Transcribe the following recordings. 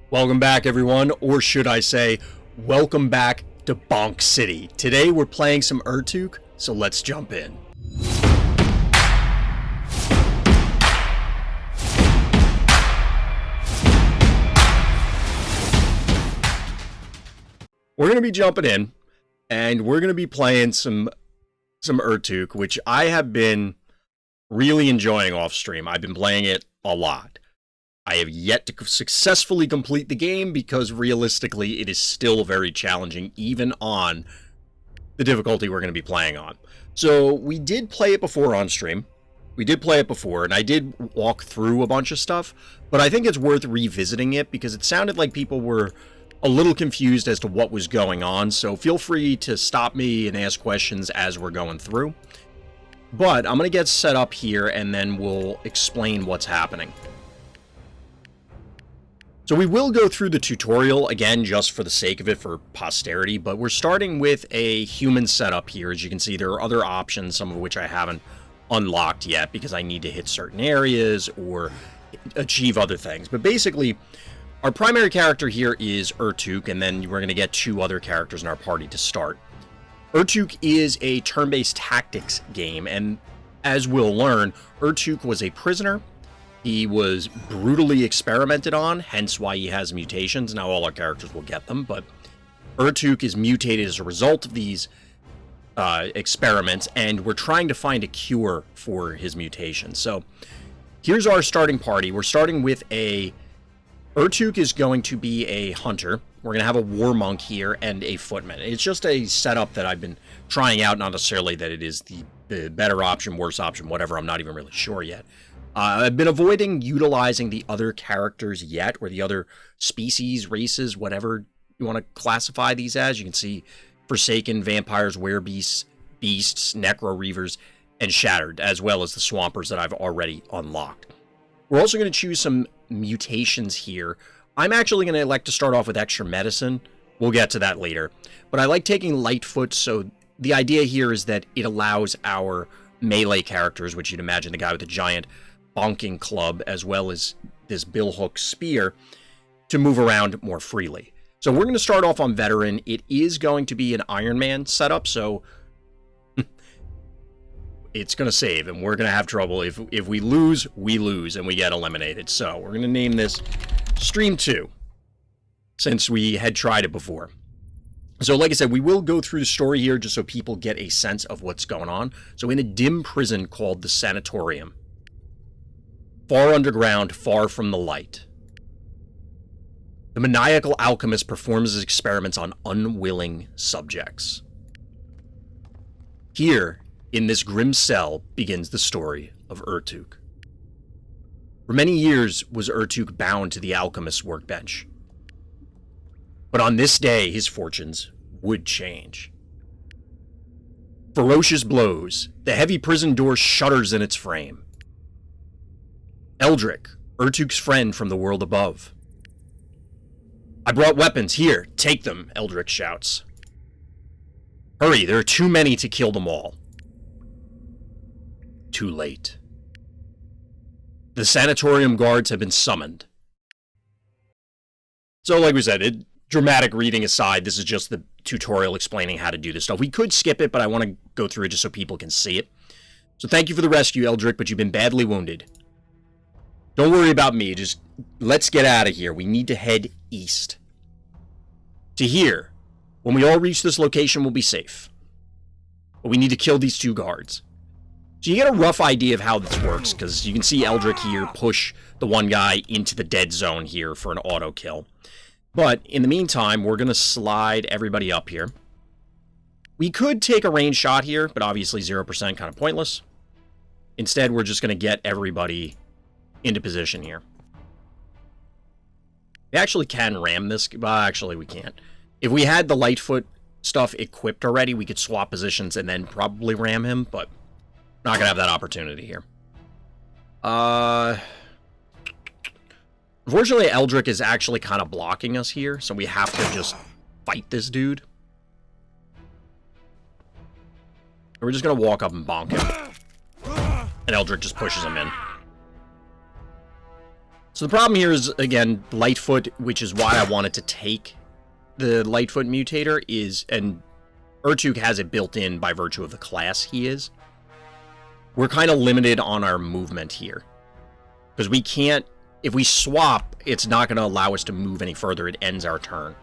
Welcome back, everyone, or should I say, welcome back to Bonk City. Today we're playing some Urtuk, so let's jump in. We're going to be jumping in, and we're going to be playing some Urtuk, which I have been really enjoying off stream. I've been playing it a lot. I have yet to successfully complete the game because realistically it is still very challenging even on the difficulty we're going to be playing on. So we did play it before on stream. We did play it before and I did walk through a bunch of stuff, but I think it's worth revisiting it because it sounded like people were a little confused as to what was going on. So feel free to stop me and ask questions as we're going through. But I'm going to get set up here and then we'll explain what's happening. So we will go through the tutorial, again, just for the sake of it, for posterity, but we're starting with a human setup here. As you can see, there are other options, some of which I haven't unlocked yet, because I need to hit certain areas or achieve other things. But basically, our primary character here is Urtuk, and then we're going to get two other characters in our party to start. Urtuk is a turn-based tactics game, and as we'll learn, Urtuk was a prisoner. He was brutally experimented on, hence why he has mutations. Now all our characters will get them, but Urtuk is mutated as a result of these experiments, and we're trying to find a cure for his mutation. So here's our starting party. We're starting with Urtuk is going to be a hunter. We're going to have a war monk here and a footman. It's just a setup that I've been trying out, not necessarily that it is the better option, worse option, whatever. I'm not even really sure yet. I've been avoiding utilizing the other characters yet, or the other species, races, whatever you want to classify these as. You can see Forsaken, Vampires, Werebeasts, Beasts, Necro Reavers, and Shattered, as well as the Swampers that I've already unlocked. We're also going to choose some mutations here. I'm actually going to elect to start off with extra medicine. We'll get to that later. But I like taking Lightfoot, so the idea here is that it allows our melee characters, which you'd imagine the guy with the giant bonking club, as well as this billhook spear, to move around more freely. So we're going to start off on veteran. It is going to be an Iron Man setup, so it's going to save, and we're going to have trouble. If we lose, and we get eliminated. So we're going to name this Stream 2, since we had tried it before. So like I said, we will go through the story here just so people get a sense of what's going on. So in a dim prison called the Sanatorium, far underground, far from the light, the maniacal alchemist performs his experiments on unwilling subjects. Here, in this grim cell, begins the story of Urtuk. For many years was Urtuk bound to the alchemist's workbench. But on this day, his fortunes would change. Ferocious blows, the heavy prison door shudders in its frame. Eldrick, Urtuk's friend from the world above. I brought weapons. Here, take them, Eldrick shouts. Hurry, there are too many to kill them all. Too late. The sanatorium guards have been summoned. So, like we said, dramatic reading aside, this is just the tutorial explaining how to do this stuff. We could skip it, but I want to go through it just so people can see it. So thank you for the rescue, Eldrick, but you've been badly wounded. Don't worry about me, just let's get out of here. We need to head east. To here. When we all reach this location, we'll be safe. But we need to kill these two guards. So you get a rough idea of how this works, because you can see Eldrick here push the one guy into the dead zone here for an auto kill. But in the meantime, we're going to slide everybody up here. We could take a range shot here, but obviously 0% kind of pointless. Instead, we're just going to get everybody into position here. We actually can ram this, but actually we can't. If we had the Lightfoot stuff equipped already, we could swap positions and then probably ram him, but not gonna have that opportunity here. Unfortunately, Eldrick is actually kind of blocking us here, so we have to just fight this dude. We're just gonna walk up and bonk him. And Eldrick just pushes him in. So the problem here is, again, Lightfoot, which is why I wanted to take the Lightfoot mutator, and Urtuk has it built in by virtue of the class he is. We're kind of limited on our movement here. Because we can't, if we swap, it's not going to allow us to move any further. It ends our turn.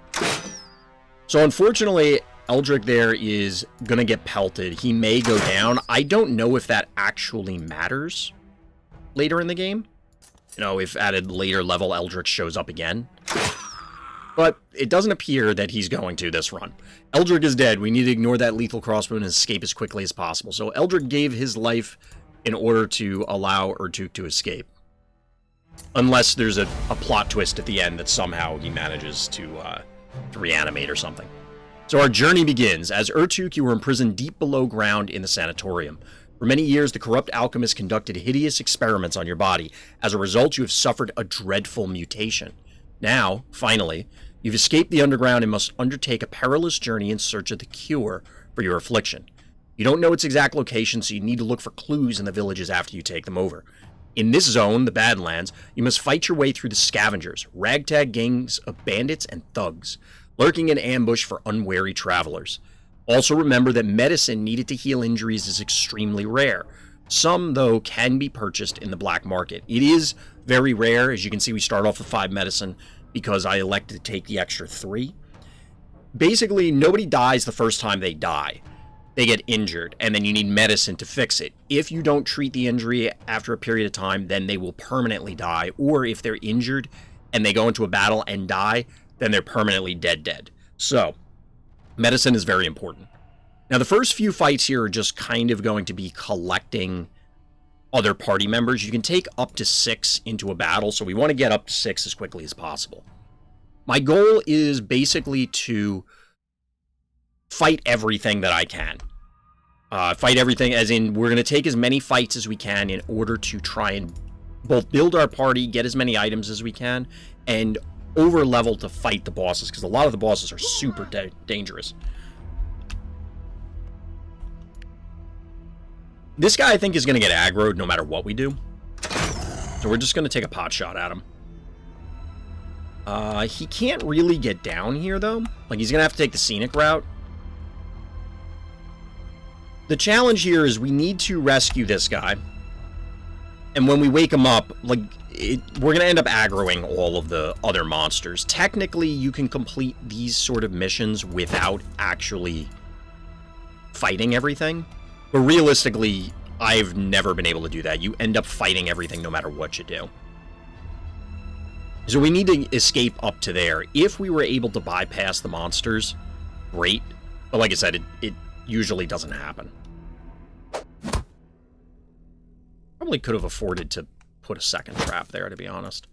So unfortunately, Eldrick there is going to get pelted. He may go down. I don't know if that actually matters later in the game. You know, if at a later level Eldrick shows up again. But it doesn't appear that he's going to this run. Eldrick is dead. We need to ignore that lethal crossbow and escape as quickly as possible. So Eldrick gave his life in order to allow Urtuk to escape. Unless there's a plot twist at the end that somehow he manages to reanimate or something. So our journey begins. As Urtuk, you were imprisoned deep below ground in the sanatorium. For many years, the corrupt alchemist conducted hideous experiments on your body. As a result, you have suffered a dreadful mutation. Now, finally, you've escaped the underground and must undertake a perilous journey in search of the cure for your affliction. You don't know its exact location, so you need to look for clues in the villages after you take them over. In this zone, the Badlands, you must fight your way through the scavengers, ragtag gangs of bandits and thugs, lurking in ambush for unwary travelers. Also remember that medicine needed to heal injuries is extremely rare. Some, though, can be purchased in the black market. It is very rare. As you can see, we start off with 5 medicine because I elected to take the extra 3. Basically, nobody dies the first time they die. They get injured, and then you need medicine to fix it. If you don't treat the injury after a period of time, then they will permanently die. Or if they're injured and they go into a battle and die, then they're permanently dead. So, medicine is very important. Now, the first few fights here are just kind of going to be collecting other party members. You can take up to 6 into a battle, so we want to get up to 6 as quickly as possible. My goal is basically to fight everything that I can. Fight everything, as in, we're going to take as many fights as we can in order to try and both build our party, get as many items as we can, and over-level to fight the bosses, because a lot of the bosses are super dangerous. This guy, I think, is going to get aggroed no matter what we do. So we're just going to take a pot shot at him. He can't really get down here, though. Like, he's going to have to take the scenic route. The challenge here is we need to rescue this guy. And when we wake him up, like, we're going to end up aggroing all of the other monsters. Technically, you can complete these sort of missions without actually fighting everything. But realistically, I've never been able to do that. You end up fighting everything no matter what you do. So we need to escape up to there. If we were able to bypass the monsters, great. But like I said, it usually doesn't happen. Probably could have afforded to put a second trap there, to be honest.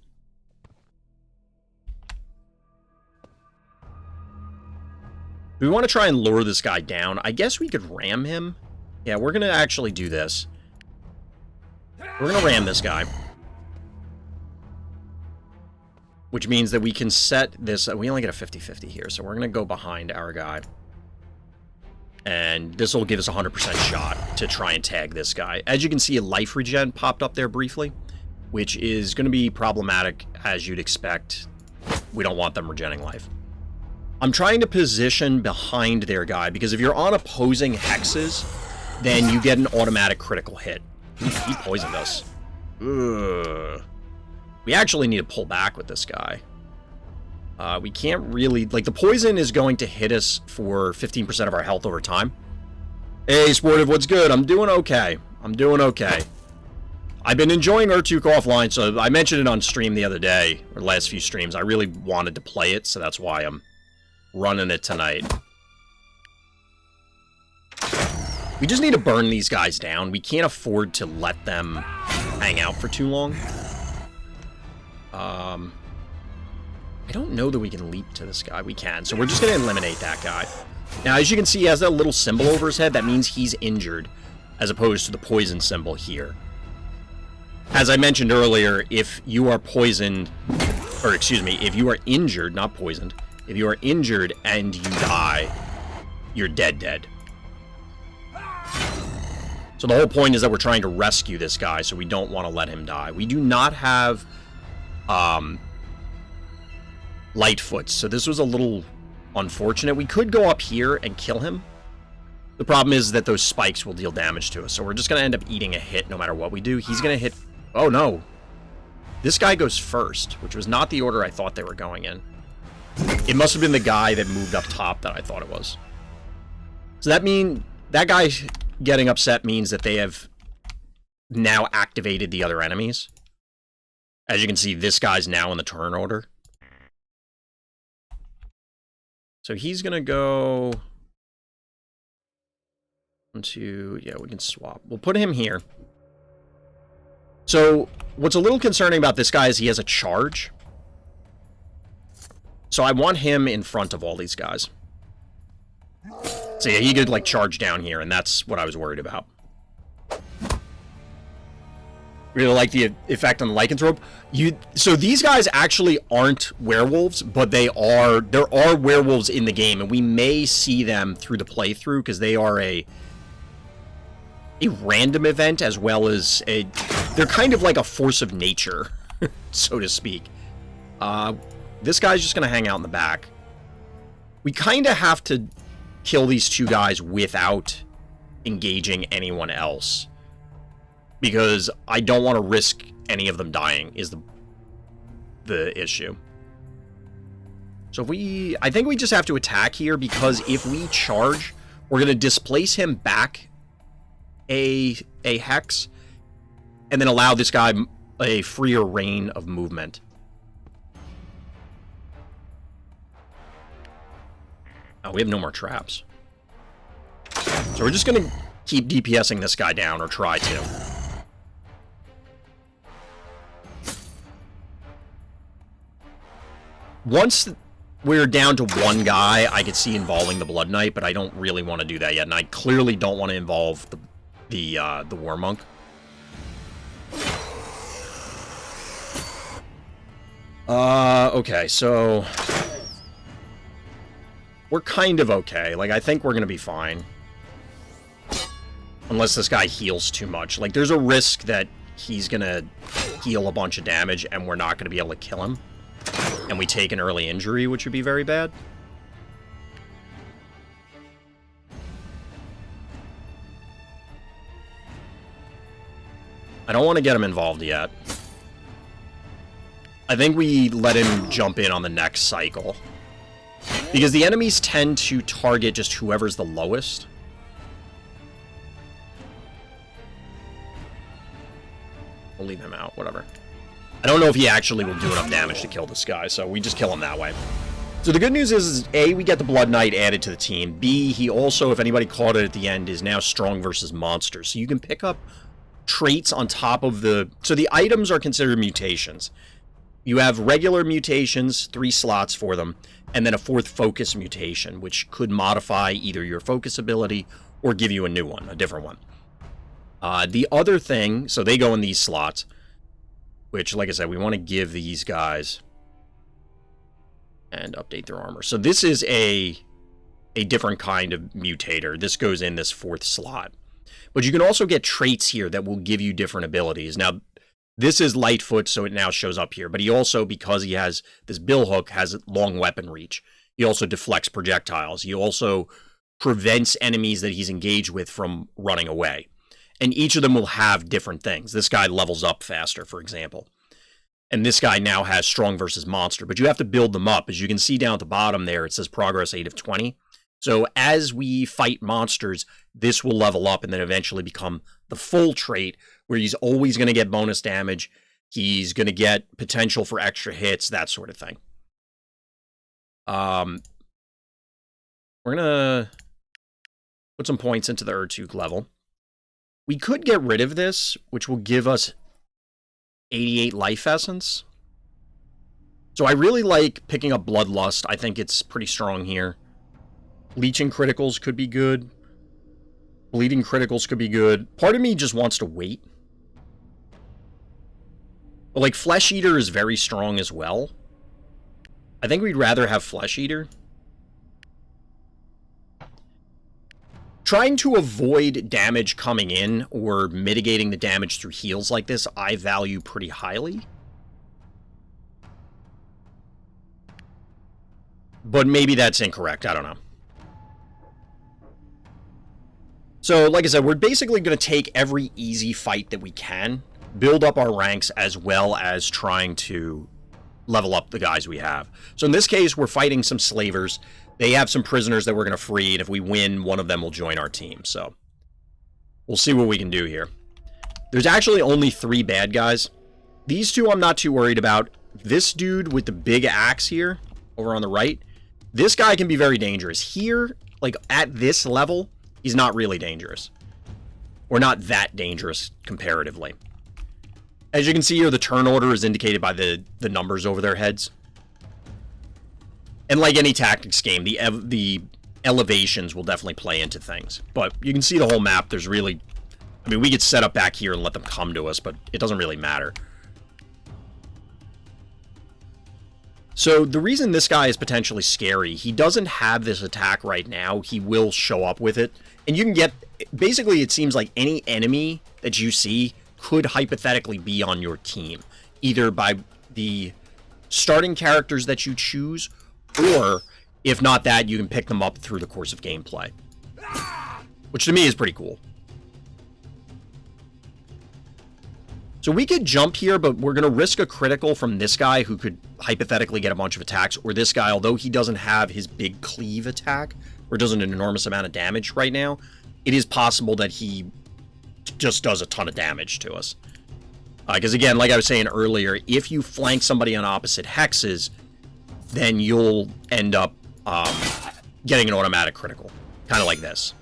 We want to try and lure this guy down. I guess we could ram him. Yeah, we're going to actually do this. We're going to ram this guy. Which means that we can set this... We only get a 50-50 here, so we're going to go behind our guy. And this will give us a 100% shot to try and tag this guy. As you can see, a life regen popped up there briefly, which is going to be problematic, as you'd expect. We don't want them regenning life. I'm trying to position behind their guy, because if you're on opposing hexes, then you get an automatic critical hit. He poisoned us. Ugh. We actually need to pull back with this guy. We can't really... Like, the poison is going to hit us for 15% of our health over time. Hey, Sportive, what's good? I'm doing okay. I'm doing okay. I've been enjoying Urtuk offline, so I mentioned it on stream the other day, or last few streams. I really wanted to play it, so that's why I'm running it tonight. We just need to burn these guys down. We can't afford to let them hang out for too long. I don't know that we can leap to this guy. We can, so we're just going to eliminate that guy. Now, as you can see, he has that little symbol over his head. That means he's injured, as opposed to the poison symbol here. As I mentioned earlier, if you are poisoned, or excuse me, if you are injured, not poisoned, if you are injured and you die, you're dead. So the whole point is that we're trying to rescue this guy, so we don't want to let him die. We do not have Lightfoot. So this was a little unfortunate. We could go up here and kill him. The problem is that those spikes will deal damage to us. So we're just going to end up eating a hit no matter what we do. He's going to hit... Oh, no. This guy goes first, which was not the order I thought they were going in. It must have been the guy that moved up top that I thought it was. So that guy getting upset means that they have now activated the other enemies. As you can see, this guy's now in the turn order. So he's going to go... Yeah, we can swap. We'll put him here. So, what's a little concerning about this guy is he has a charge. So I want him in front of all these guys. So yeah, he could, like, charge down here, and that's what I was worried about. Really like the effect on the lycanthrope. So these guys actually aren't werewolves, but there are werewolves in the game, and we may see them through the playthrough, because they are a random event, as well as they're kind of like a force of nature, so to speak. This guy's just going to hang out in the back. We kind of have to kill these two guys without engaging anyone else, because I don't want to risk any of them dying, is the issue. So I think we just have to attack here, because if we charge, we're going to displace him back a hex, and then allow this guy a freer reign of movement. Oh, we have no more traps. So we're just going to keep DPSing this guy down, or try to. Once we're down to one guy, I could see involving the Blood Knight, but I don't really want to do that yet, and I clearly don't want to involve the War Monk. Okay, so we're kind of okay. Like, I think we're gonna be fine. Unless this guy heals too much. Like, there's a risk that he's gonna heal a bunch of damage and we're not gonna be able to kill him. And we take an early injury, which would be very bad. I don't want to get him involved yet. I think we let him jump in on the next cycle. Because the enemies tend to target just whoever's the lowest. We'll leave him out, whatever. I don't know if he actually will do enough damage to kill this guy, so we just kill him that way. So the good news is A, we get the Blood Knight added to the team. B, he also, if anybody caught it at the end, is now strong versus monsters. So you can pick up traits on top of the... So the items are considered mutations. You have regular mutations, 3 slots for them, and then a 4th focus mutation, which could modify either your focus ability or give you a new one, a different one. The other thing, so they go in these slots, which, like I said, we want to give these guys and update their armor. So this is a different kind of mutator. This goes in this 4th slot. But you can also get traits here that will give you different abilities. Now, this is Lightfoot, so it now shows up here. But he also, because he has this billhook, has long weapon reach. He also deflects projectiles. He also prevents enemies that he's engaged with from running away. And each of them will have different things. This guy levels up faster, for example. And this guy now has strong versus monster. But you have to build them up. As you can see down at the bottom there, it says progress 8 of 20. So as we fight monsters, this will level up and then eventually become the full trait, where he's always going to get bonus damage. He's going to get potential for extra hits, that sort of thing. We're going to put some points into the Urtuk level. We could get rid of this, which will give us 88 life essence. So I really like picking up Bloodlust. I think it's pretty strong here. Leeching criticals could be good. Bleeding criticals could be good. Part of me just wants to wait. But, like, Flesh Eater is very strong as well. I think we'd rather have Flesh Eater. Trying to avoid damage coming in or mitigating the damage through heals like this, I value pretty highly. But maybe that's incorrect. I don't know. So, like I said, we're basically going to take every easy fight that we can, build up our ranks, as well as trying to level up the guys we have. So in this case, we're fighting some slavers. They have some prisoners that we're going to free, and if we win, one of them will join our team. So we'll see what we can do here. There's actually only 3 bad guys. These 2 I'm not too worried about. This dude with the big axe here, over on the right, this guy can be very dangerous. Here, like at this level, he's not really dangerous. Or not that dangerous comparatively. As you can see here, the turn order is indicated by the numbers over their heads. And like any tactics game, the elevations will definitely play into things. But you can see the whole map. There's really... I mean, we could set up back here and let them come to us, but it doesn't really matter. So the reason this guy is potentially scary, he doesn't have this attack right now. He will show up with it. And you can get... Basically, it seems like any enemy that you see could hypothetically be on your team, either by the starting characters that you choose, or if not that, you can pick them up through the course of gameplay, which to me is pretty cool. So we could jump here, but we're going to risk a critical from this guy who could hypothetically get a bunch of attacks, or this guy, although he doesn't have his big cleave attack, or does an enormous amount of damage right now, it is possible that he just does a ton of damage to us. Because again, like I was saying earlier, if you flank somebody on opposite hexes, then you'll end up getting an automatic critical. Kind of like this.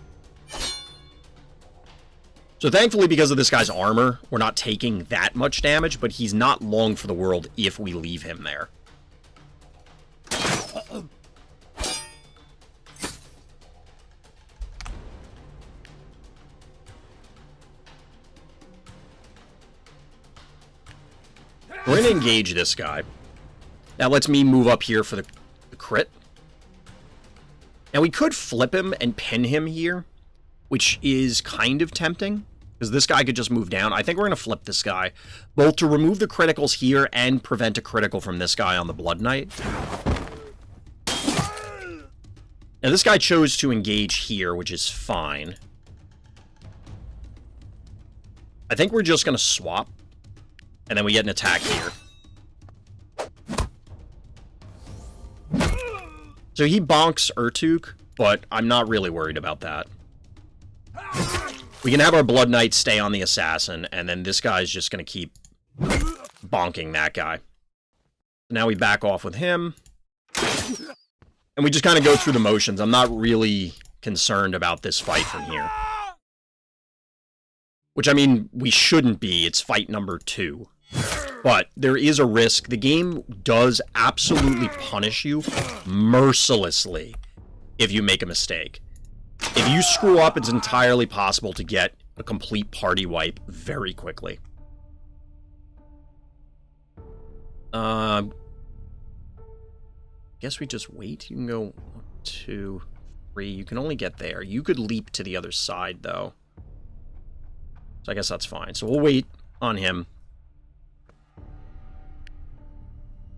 So thankfully, because of this guy's armor, we're not taking that much damage, but he's not long for the world if we leave him there. We're going to engage this guy. That lets me move up here for the crit. Now, we could flip him and pin him here, which is kind of tempting, because this guy could just move down. I think we're going to flip this guy, both to remove the criticals here and prevent a critical from this guy on the Blood Knight. Now, this guy chose to engage here, which is fine. I think we're just going to swap. And then we get an attack here. So he bonks Urtuk, but I'm not really worried about that. We can have our Blood Knight stay on the Assassin, and then this guy's just going to keep bonking that guy. Now we back off with him. And we just kind of go through the motions. I'm not really concerned about this fight from here. Which, I mean, we shouldn't be. It's fight number 2. But there is a risk. The game does absolutely punish you mercilessly if you make a mistake. If you screw up, it's entirely possible to get a complete party wipe very quickly. Guess we just wait. You can go 1, 2, 3. You can only get there. You could leap to the other side, though. So I guess that's fine. So we'll wait on him.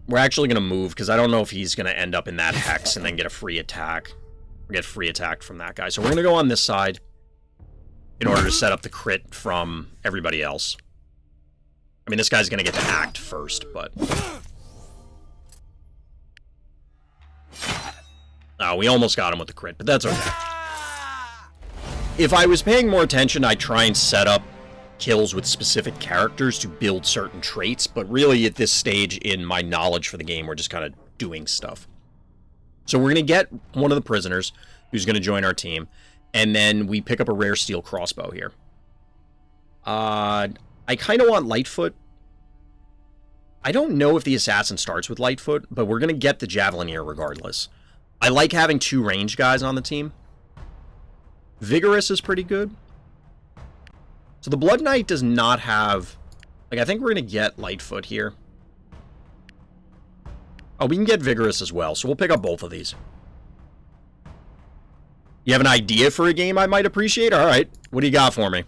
We're actually going to move, because I don't know if he's going to end up in that hex and then get a free attack. Or get free attack from that guy. So we're going to go on this side in order to set up the crit from everybody else. I mean, this guy's going to get to act first, but... Oh, we almost got him with the crit, but that's okay. If I was paying more attention, I'd try and set up kills with specific characters to build certain traits, but really at this stage in my knowledge for the game, we're just kind of doing stuff. So we're going to get one of the prisoners who's going to join our team, and then we pick up a rare steel crossbow here. I kind of want Lightfoot. I don't know if the assassin starts with Lightfoot, but we're going to get the javelin here regardless. I like having 2 range guys on the team. Vigorous is pretty good. So the Blood Knight does not have... Like, I think we're going to get Lightfoot here. Oh, we can get Vigorous as well, so we'll pick up both of these. You have an idea for a game I might appreciate? Alright, what do you got for me?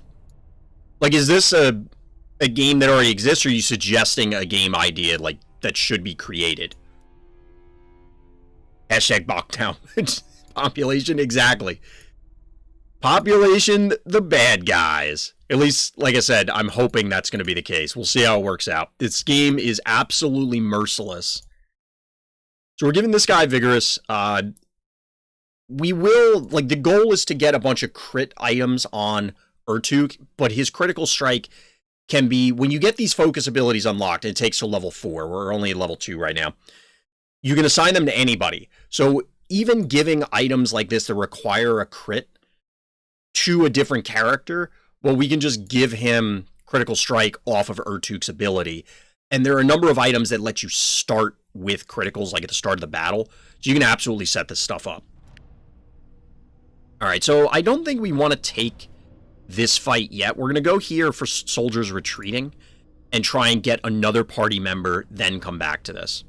Like, is this a game that already exists, or are you suggesting a game idea, like, that should be created? Hashtag Bachtown. Population, exactly. Population, the bad guys. At least, like I said, I'm hoping that's going to be the case. We'll see how it works out. This game is absolutely merciless. So we're giving this guy Vigorous. We will, like, the goal is to get a bunch of crit items on Urtuk, but his critical strike can be, when you get these focus abilities unlocked, and it takes to level 4, we're only at level 2 right now, you can assign them to anybody. So even giving items like this that require a crit to a different character, well, we can just give him critical strike off of Urtuk's ability. And there are a number of items that let you start with criticals, like at the start of the battle. So you can absolutely set this stuff up. All right, so I don't think we want to take this fight yet. We're going to go here for soldiers retreating and try and get another party member, then come back to this.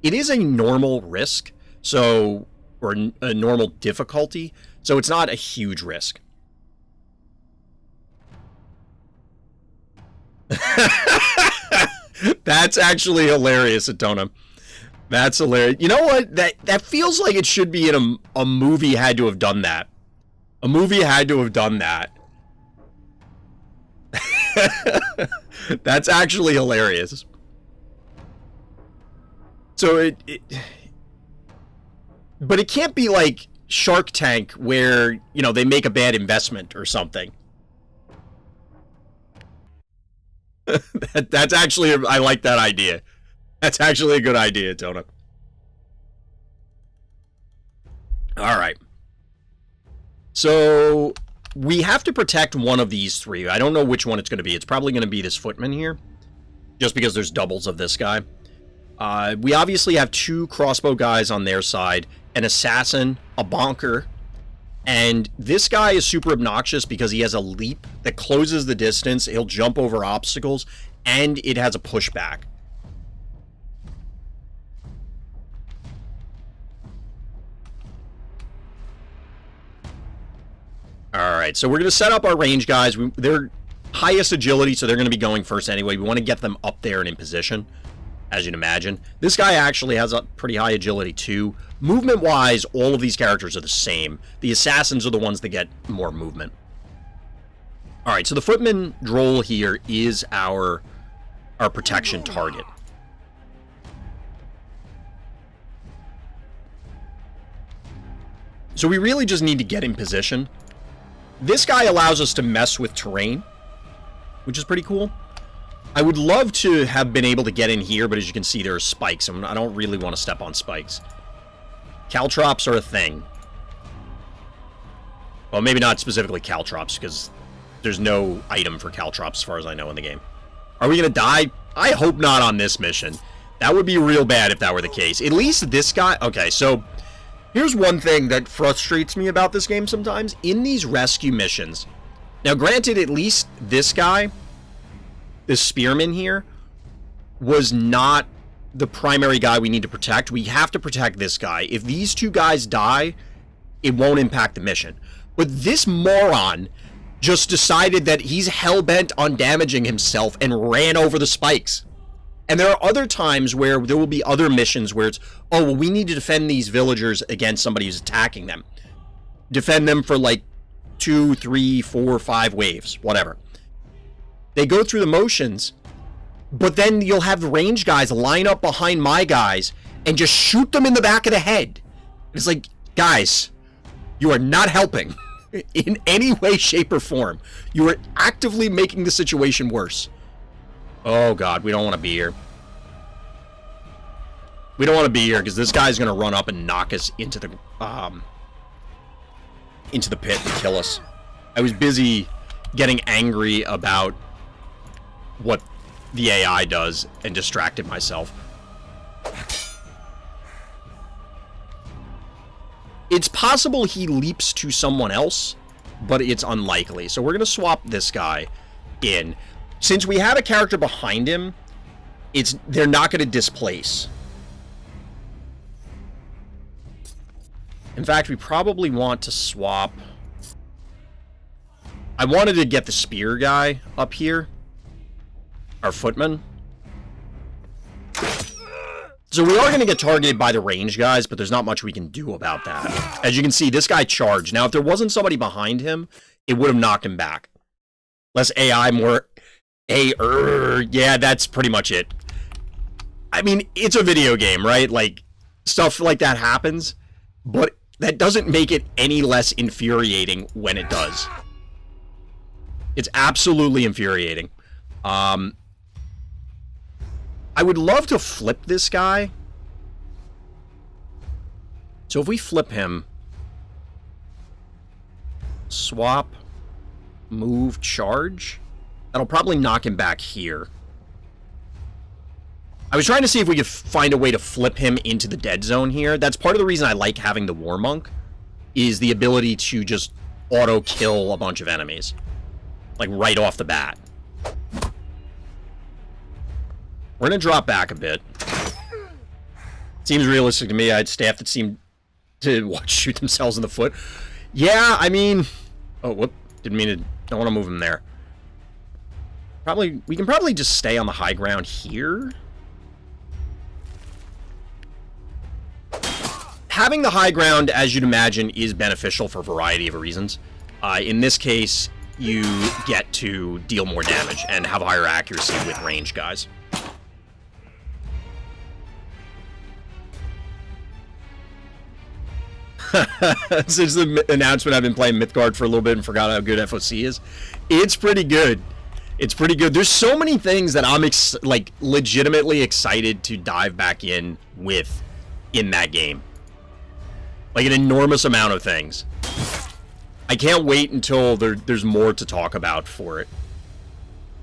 It is a normal risk, so, or a normal difficulty, so it's not a huge risk. That's actually hilarious, Atona. That's hilarious. You know what? That feels like it should be in a movie had to have done that. A movie had to have done that. That's actually hilarious. So but it can't be like Shark Tank where, you know, they make a bad investment or something. That's actually, I like that idea. That's actually a good idea, Tona. All right. So we have to protect one of these three. I don't know which one it's going to be. It's probably going to be this footman here, just because there's doubles of this guy. We obviously have 2 crossbow guys on their side, an assassin, a bonker, and this guy is super obnoxious because he has a leap that closes the distance. He'll jump over obstacles, and it has a pushback. Alright, so we're going to set up our range guys. They're highest agility, so they're going to be going first anyway. We want to get them up there and in position, as you'd imagine. This guy actually has a pretty high agility too. Movement-wise, all of these characters are the same. The assassins are the ones that get more movement. Alright, so the footman droll here is our protection target. So we really just need to get in position. This guy allows us to mess with terrain, which is pretty cool. I would love to have been able to get in here, but as you can see, there are spikes, and I don't really want to step on spikes. Caltrops are a thing. Well, maybe not specifically caltrops, because there's no item for caltrops, as far as I know, in the game. Are we going to die? I hope not on this mission. That would be real bad if that were the case. At least this guy... Okay, so... Here's one thing that frustrates me about this game sometimes. In these rescue missions... Now, granted, at least this guy, this spearman here, was not the primary guy we need to protect. We have to protect this guy. If these 2 guys die, it won't impact the mission. But this moron just decided that he's hell-bent on damaging himself and ran over the spikes. And there are other times where there will be other missions where it's, oh, well, we need to defend these villagers against somebody who's attacking them. Defend them for like 2, 3, 4, 5 waves, whatever. They go through the motions, but then you'll have the range guys line up behind my guys and just shoot them in the back of the head. It's like, guys, you are not helping in any way, shape, or form. You are actively making the situation worse. Oh, God, we don't want to be here. We don't want to be here because this guy's going to run up and knock us into the pit and kill us. I was busy getting angry about what the AI does and distracted myself. It's possible he leaps to someone else, but it's unlikely. So we're going to swap this guy in. Since we have a character behind him, they're not going to displace. In fact, we probably want to swap... I wanted to get the spear guy up here. Our footman. So we are going to get targeted by the range guys, but there's not much we can do about that. As you can see, this guy charged. Now, if there wasn't somebody behind him, it would have knocked him back. Less AI, more yeah, that's pretty much it. I mean, it's a video game, right? Like, stuff like that happens, but that doesn't make it any less infuriating when it does. It's absolutely infuriating. I would love to flip this guy. So if we flip him, swap, move, charge, that'll probably knock him back here. I was trying to see if we could find a way to flip him into the dead zone here. That's part of the reason I like having the War Monk, is the ability to just auto-kill a bunch of enemies. Like, right off the bat. We're going to drop back a bit. Seems realistic to me. I had staff that seemed to shoot themselves in the foot. Yeah, I mean... Oh, whoop. Didn't mean to... Don't want to move him there. We can probably just stay on the high ground here. Having the high ground, as you'd imagine, is beneficial for a variety of reasons. In this case, you get to deal more damage and have higher accuracy with range guys. Since the announcement, I've been playing Mythgard for a little bit and forgot how good FOC is. It's pretty good. It's pretty good. There's so many things that I'm like legitimately excited to dive back in with in that game. Like an enormous amount of things. I can't wait until there's more to talk about for it.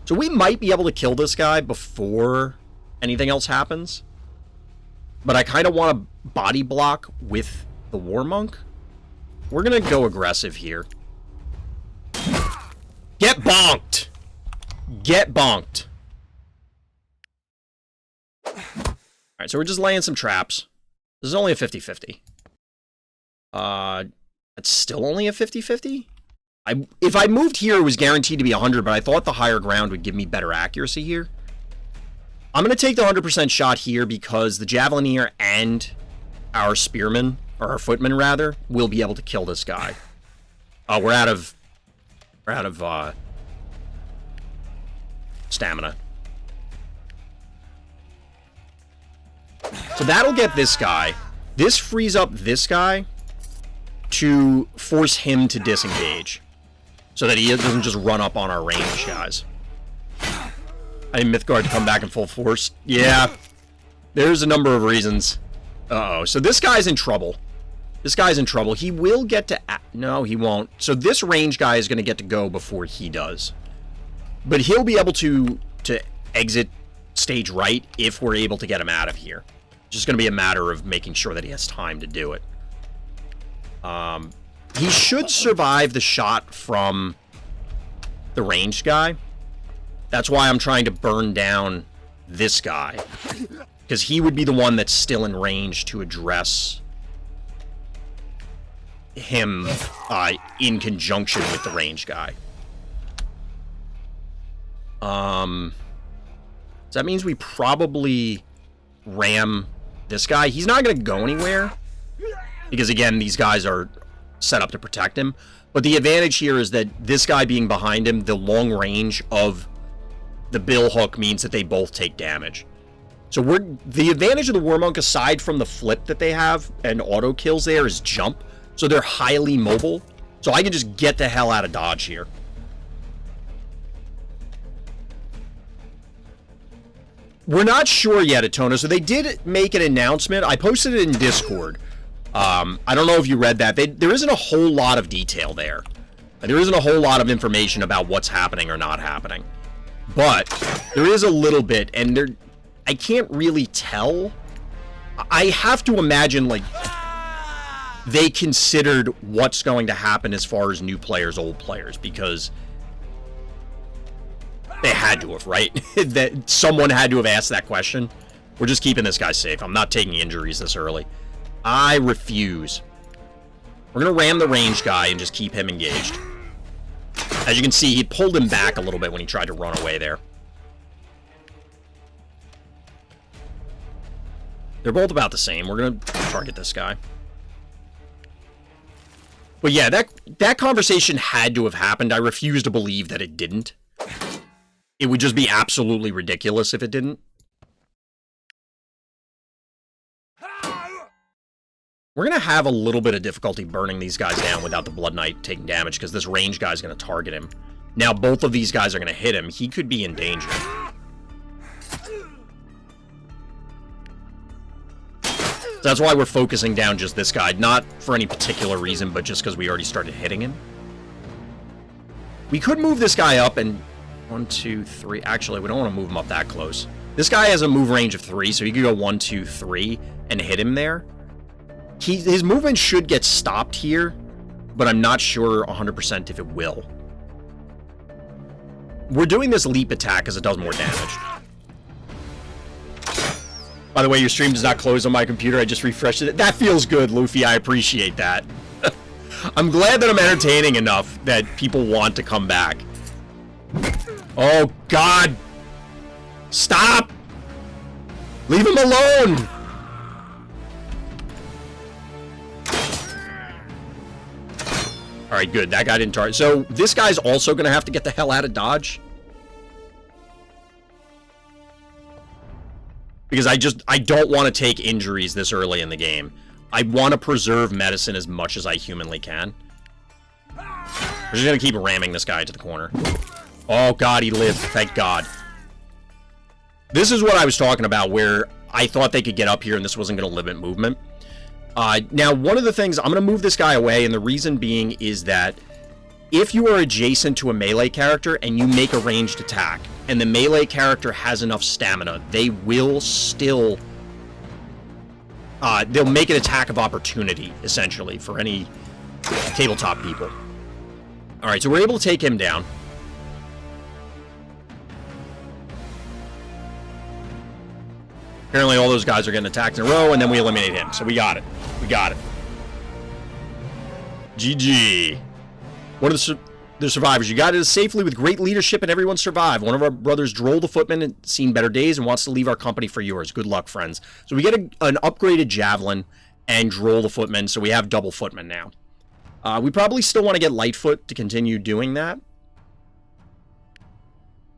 So we might be able to kill this guy before anything else happens. But I kind of want to body block with the War Monk. We're going to go aggressive here. Get bonked! Get bonked. Alright, so we're just laying some traps. This is only a 50-50. It's still only a 50-50? If I moved here, it was guaranteed to be 100, but I thought the higher ground would give me better accuracy here. I'm going to take the 100% shot here because the Javelineer and our Spearman, or our Footman, rather, will be able to kill this guy. We're out of stamina. So that'll get this guy. This frees up this guy to force him to disengage, so that he doesn't just run up on our range guys. I need Mythgard to come back in full force. Yeah, there's a number of reasons. Uh-oh, so this guy's in trouble. This guy's in trouble. He will get to... No, he won't. So this range guy is going to get to go before he does. But he'll be able to exit stage right if we're able to get him out of here. It's just going to be a matter of making sure that he has time to do it. He should survive the shot from the ranged guy. That's why I'm trying to burn down this guy. Because he would be the one that's still in range to address him in conjunction with the range guy. So that means we probably ram this guy. He's not going to go anywhere. Because, again, these guys are set up to protect him. But the advantage here is that this guy being behind him, the long range of the bill hook means that they both take damage. So the advantage of the War Monk, aside from the flip that they have and auto kills there, is jump. So they're highly mobile. So I can just get the hell out of dodge here. We're not sure yet, Atona. So they did make an announcement. I posted it in Discord. I don't know if you read that. There isn't a whole lot of detail there. There isn't a whole lot of information about what's happening or not happening. But there is a little bit, and I can't really tell. I have to imagine, like, they considered what's going to happen as far as new players, old players, because they had to have, right? That someone had to have asked that question. We're just keeping this guy safe. I'm not taking injuries this early. I refuse. We're going to ram the range guy and just keep him engaged. As you can see, he pulled him back a little bit when he tried to run away there. They're both about the same. We're going to target this guy. But yeah, that conversation had to have happened. I refuse to believe that it didn't. It would just be absolutely ridiculous if it didn't. We're going to have a little bit of difficulty burning these guys down without the Blood Knight taking damage, because this range guy's going to target him. Now, both of these guys are going to hit him. He could be in danger. So that's why we're focusing down just this guy. Not for any particular reason, but just because we already started hitting him. We could move this guy up and... 1, 2, 3... Actually, we don't want to move him up that close. This guy has a move range of 3, so he could go 1, 2, 3 and hit him there. His movement should get stopped here, but I'm not sure 100% if it will. We're doing this leap attack because it does more damage. By the way, your stream does not close on my computer. I just refreshed it. That feels good, Luffy. I appreciate that. I'm glad that I'm entertaining enough that people want to come back. Oh, God. Stop. Leave him alone. All right, good. That guy didn't target. So this guy's also going to have to get the hell out of Dodge. Because I don't want to take injuries this early in the game. I want to preserve medicine as much as I humanly can. We're just going to keep ramming this guy to the corner. Oh, God, he lived. Thank God. This is what I was talking about, where I thought they could get up here and this wasn't going to limit movement. Now, one of the things, I'm going to move this guy away, and the reason being is that if you are adjacent to a melee character and you make a ranged attack, and the melee character has enough stamina, they will still... they'll make an attack of opportunity, essentially, for any tabletop people. Alright, so we're able to take him down. Apparently all those guys are getting attacked in a row, and then we eliminate him. So we got it. We got it. GG. One of the survivors. You got it safely with great leadership, and everyone survived. One of our brothers, Droll the Footman, had seen better days and wants to leave our company for yours. Good luck, friends. So we get an upgraded Javelin and Droll the Footman, so we have double Footman now. We probably still want to get Lightfoot to continue doing that.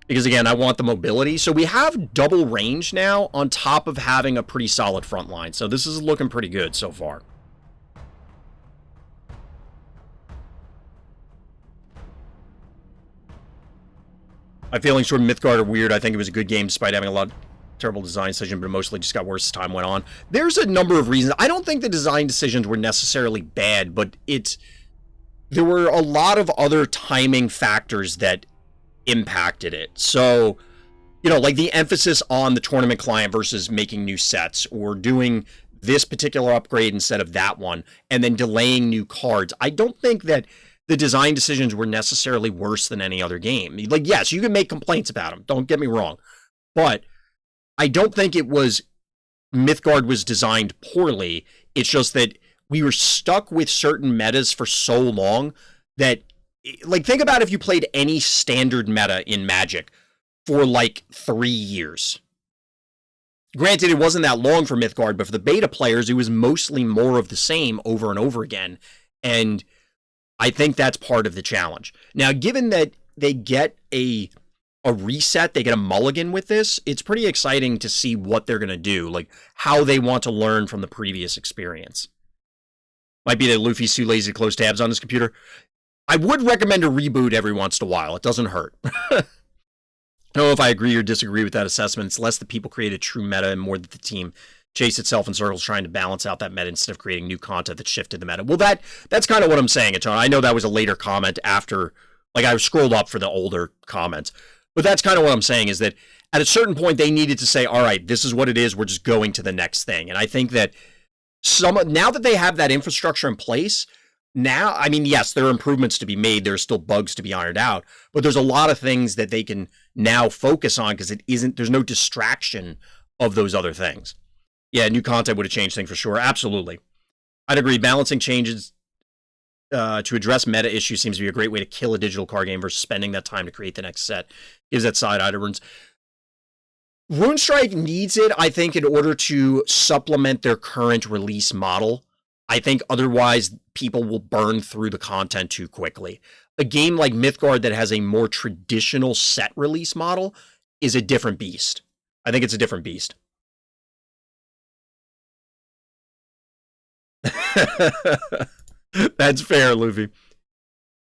Because, again, I want the mobility. So we have double range now on top of having a pretty solid front line. So this is looking pretty good so far. My feelings toward Mythgard are weird. I think it was a good game despite having a lot of terrible design decisions, but it mostly just got worse as time went on. There's a number of reasons. I don't think the design decisions were necessarily bad, but there were a lot of other timing factors that impacted it. So, you know, like the emphasis on the tournament client versus making new sets, or doing this particular upgrade instead of that one, and then delaying new cards. I don't think that the design decisions were necessarily worse than any other game. Like, yes, you can make complaints about them, don't get me wrong, but I don't think it was Mythgard was designed poorly. It's just that we were stuck with certain metas for so long that, like, think about if you played any standard meta in Magic for like 3 years. Granted, it wasn't that long for Mythgard, but for the beta players, it was mostly more of the same over and over again. And I think that's part of the challenge. Now, given that they get a reset, they get a mulligan with this, it's pretty exciting to see what they're going to do, like how they want to learn from the previous experience. Might be that Luffy's too lazy to close tabs on his computer. I would recommend a reboot every once in a while. It doesn't hurt. I don't know if I agree or disagree with that assessment. It's less that people create a true meta and more that the team chase itself in circles trying to balance out that meta instead of creating new content that shifted the meta. Well, that's kind of what I'm saying, Atone. I know that was a later comment after, like, I scrolled up for the older comments. But that's kind of what I'm saying, is that at a certain point they needed to say, all right, this is what it is. We're just going to the next thing. And I think that now that they have that infrastructure in place, now, I mean, yes, there are improvements to be made. There are still bugs to be ironed out, but there's a lot of things that they can now focus on because there's no distraction of those other things. Yeah, new content would have changed things for sure. Absolutely. I'd agree. Balancing changes to address meta issues seems to be a great way to kill a digital card game versus spending that time to create the next set. Gives that side eye to runs. RuneStrike needs it, I think, in order to supplement their current release model. I think otherwise people will burn through the content too quickly. A game like Mythgard that has a more traditional set release model is a different beast. I think it's a different beast. That's fair, Luffy.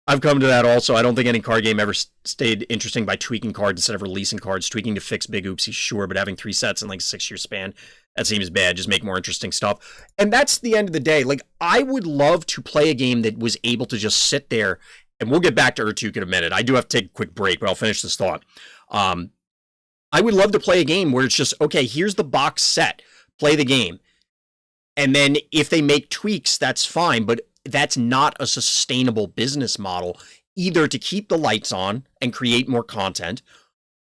I've come to that also. I don't think any card game ever stayed interesting by tweaking cards instead of releasing cards. Tweaking to fix big oopsies, sure, but having 3 sets in like a 6-year span, that seems bad. Just make more interesting stuff. And that's the end of the day. Like, I would love to play a game that was able to just sit there, and we'll get back to Urtuk in a minute. I do have to take a quick break, but I'll finish this thought. I would love to play a game where it's just, okay, here's the box set. Play the game. And then if they make tweaks, that's fine, but that's not a sustainable business model, either to keep the lights on and create more content,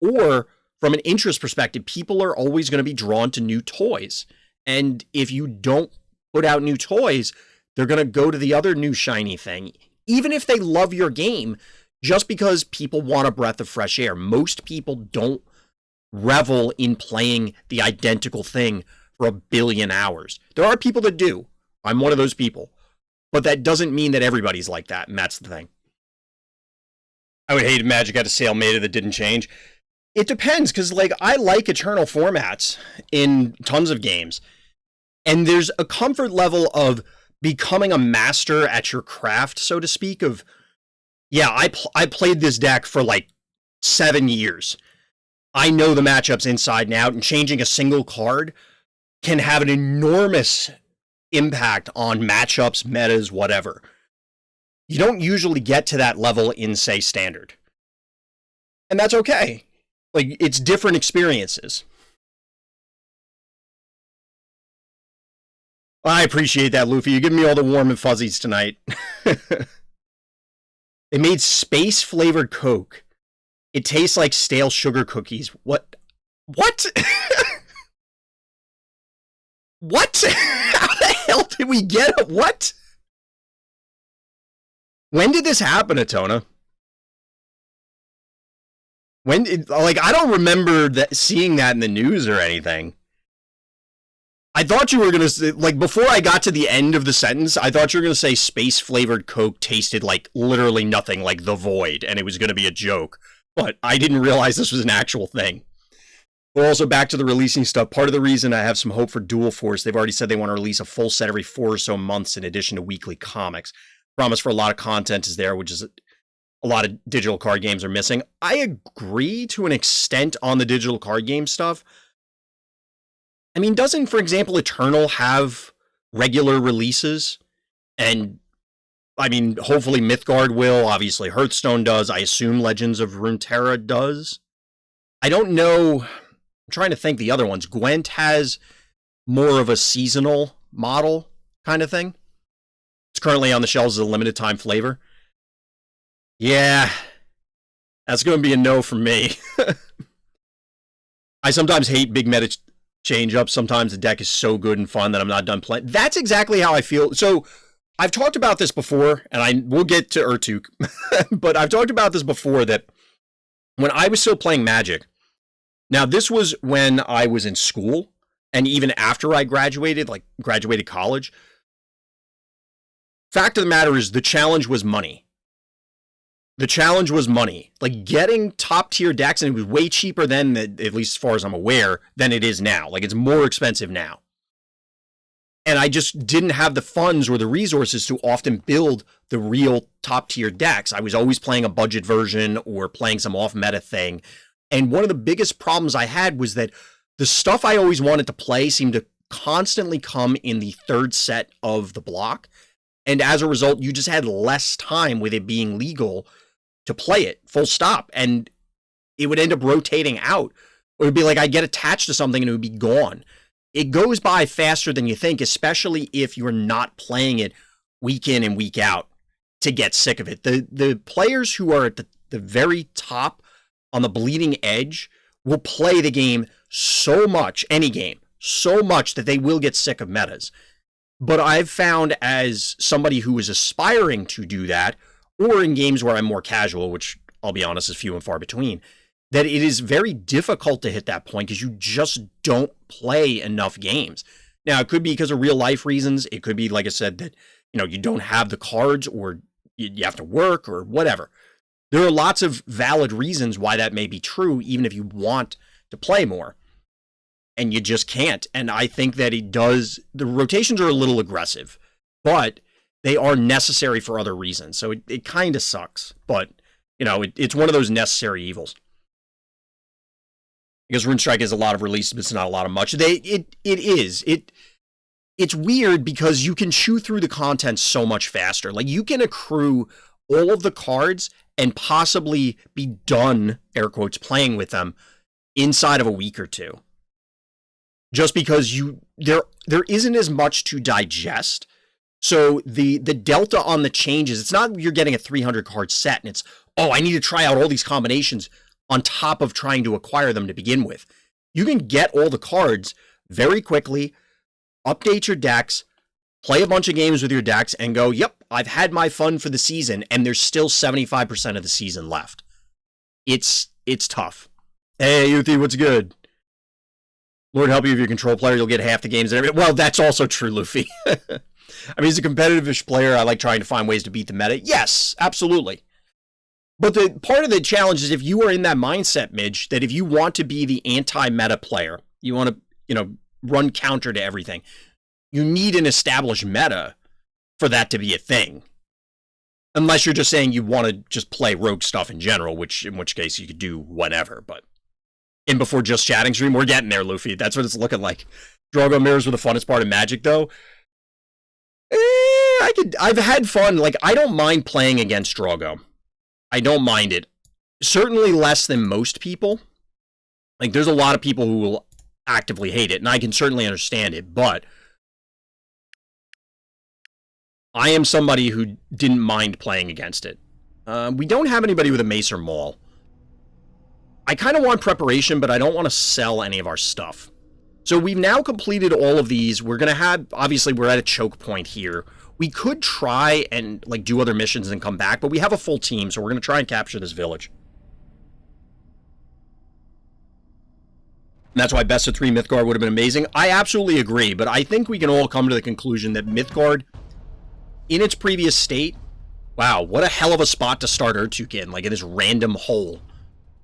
or from an interest perspective, people are always going to be drawn to new toys. And if you don't put out new toys, they're going to go to the other new shiny thing, even if they love your game, just because people want a breath of fresh air. Most people don't revel in playing the identical thing for 1 billion hours. There are people that do. I'm one of those people. But that doesn't mean that everybody's like that, and that's the thing. I would hate if Magic had a sale meta that didn't change. It depends, because like I like eternal formats in tons of games. And there's a comfort level of becoming a master at your craft, so to speak, of, yeah, I played this deck for like 7 years. I know the matchups inside and out, and changing a single card can have an enormous impact on matchups, metas, whatever. You don't usually get to that level in, say, Standard. And that's okay. Like, it's different experiences. I appreciate that, Luffy. You're giving me all the warm and fuzzies tonight. They made space-flavored Coke. It tastes like stale sugar cookies. What? What? What? How the hell did we get it? What? When did this happen, Atona? When did, like, I don't remember that seeing that in the news or anything. I thought you were going to say, like, before I got to the end of the sentence, I thought you were going to say space-flavored Coke tasted like literally nothing, like the void, and it was going to be a joke. But I didn't realize this was an actual thing. We're also back to the releasing stuff. Part of the reason I have some hope for Dual Force, they've already said they want to release a full set every 4 or so months in addition to weekly comics. Promise for a lot of content is there, which is a lot of digital card games are missing. I agree to an extent on the digital card game stuff. I mean, doesn't, for example, Eternal have regular releases? And, I mean, hopefully Mythgard will. Obviously Hearthstone does. I assume Legends of Runeterra does. I don't know. I'm trying to think the other ones. Gwent has more of a seasonal model kind of thing. It's currently on the shelves as a limited time flavor. Yeah, that's going to be a no from me. I sometimes hate big meta change-ups. Sometimes the deck is so good and fun that I'm not done playing. That's exactly how I feel. So I've talked about this before, and we'll get to Urtuk, but I've talked about this before that when I was still playing Magic, now this was when I was in school, and even after I graduated, like graduated college, fact of the matter is the challenge was money. The challenge was money. Like getting top tier decks, and it was way cheaper then, at least as far as I'm aware, than it is now. Like it's more expensive now. And I just didn't have the funds or the resources to often build the real top tier decks. I was always playing a budget version or playing some off meta thing. And one of the biggest problems I had was that the stuff I always wanted to play seemed to constantly come in the third set of the block. And as a result, you just had less time with it being legal to play it, full stop. And it would end up rotating out. Or it would be like I get attached to something and it would be gone. It goes by faster than you think, especially if you're not playing it week in and week out to get sick of it. The players who are at the very top on the bleeding edge will play the game so much, any game, so much that they will get sick of metas. But I've found as somebody who is aspiring to do that, or in games where I'm more casual, which I'll be honest is few and far between, that it is very difficult to hit that point because you just don't play enough games. Now, it could be because of real life reasons. It could be, like I said, that, you know, you don't have the cards or you have to work or whatever. There are lots of valid reasons why that may be true, even if you want to play more. And you just can't. And I think that the rotations are a little aggressive, but they are necessary for other reasons. So it kind of sucks, but, you know, it's one of those necessary evils. Because Runestrike has a lot of releases, but it's not a lot of much. It's weird because you can chew through the content so much faster. Like, you can accrue all of the cards and possibly be done, air quotes, playing with them inside of a week or two. Just because there isn't as much to digest. So the delta on the changes, it's not you're getting a 300 card set and it's, oh, I need to try out all these combinations on top of trying to acquire them to begin with. You can get all the cards very quickly, update your decks, play a bunch of games with your decks, and go, yep, I've had my fun for the season, and there's still 75% of the season left. It's tough. Hey, Uthi, what's good? Lord help you if you're a control player, you'll get half the games and everything. Well, that's also true, Luffy. I mean, as a competitive-ish player, I like trying to find ways to beat the meta. Yes, absolutely. But the part of the challenge is if you are in that mindset, Midge, that if you want to be the anti-meta player, you want to, you know, run counter to everything, you need an established meta for that to be a thing. Unless you're just saying you want to just play rogue stuff in general, in which case you could do whatever. But in Before Just Chatting stream, we're getting there, Luffy. That's what it's looking like. Drogo mirrors were the funnest part of Magic, though. I've had fun. Like, I don't mind playing against Drogo. I don't mind it. Certainly less than most people. Like, there's a lot of people who will actively hate it, and I can certainly understand it, but I am somebody who didn't mind playing against it. We don't have anybody with a Mace or Maul. I kind of want preparation, but I don't want to sell any of our stuff. So we've now completed all of these. We're going to have, obviously, we're at a choke point here. We could try and, like, do other missions and come back, but we have a full team, so we're going to try and capture this village. And that's why best of 3 Mythgard would have been amazing. I absolutely agree, but I think we can all come to the conclusion that Mythgard, in its previous state, wow, what a hell of a spot to start Urtuk in, like in this random hole.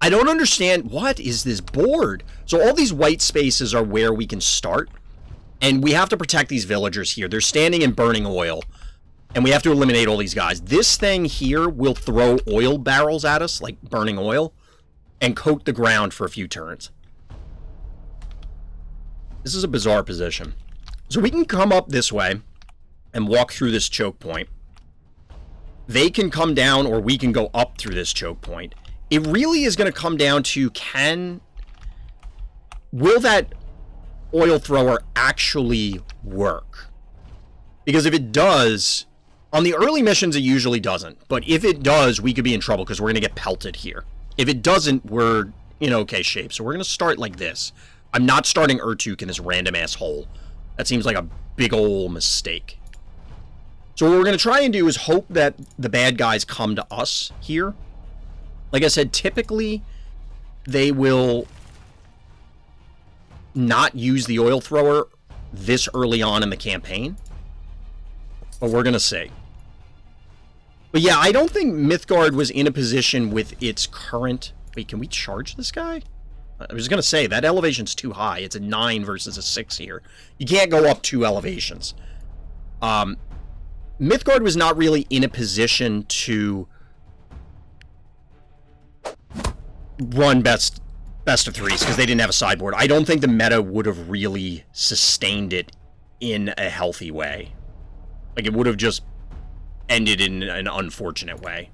I don't understand, what is this board? So all these white spaces are where we can start, and we have to protect these villagers here. They're standing in burning oil, and we have to eliminate all these guys. This thing here will throw oil barrels at us, like burning oil, and coat the ground for a few turns. This is a bizarre position. So we can come up this way and walk through this choke point. They can come down, or we can go up through this choke point. It really is going to come down to will that oil thrower actually work? Because if it does, on the early missions it usually doesn't, but if it does, we could be in trouble because we're going to get pelted here. If it doesn't, we're in okay shape. So we're going to start like this. I'm not starting Urtuk in this random ass hole. That seems like a big ol' mistake. So what we're going to try and do is hope that the bad guys come to us here. Like I said, typically they will not use the oil thrower this early on in the campaign. But we're going to see. But yeah, I don't think Mythgard was in a position with its current... Wait, can we charge this guy? I was going to say, that elevation's too high. It's a 9 versus a 6 here. You can't go up 2 elevations. Mythgard was not really in a position to run best of 3s because they didn't have a sideboard. I don't think the meta would have really sustained it in a healthy way. Like, it would have just ended in an unfortunate way.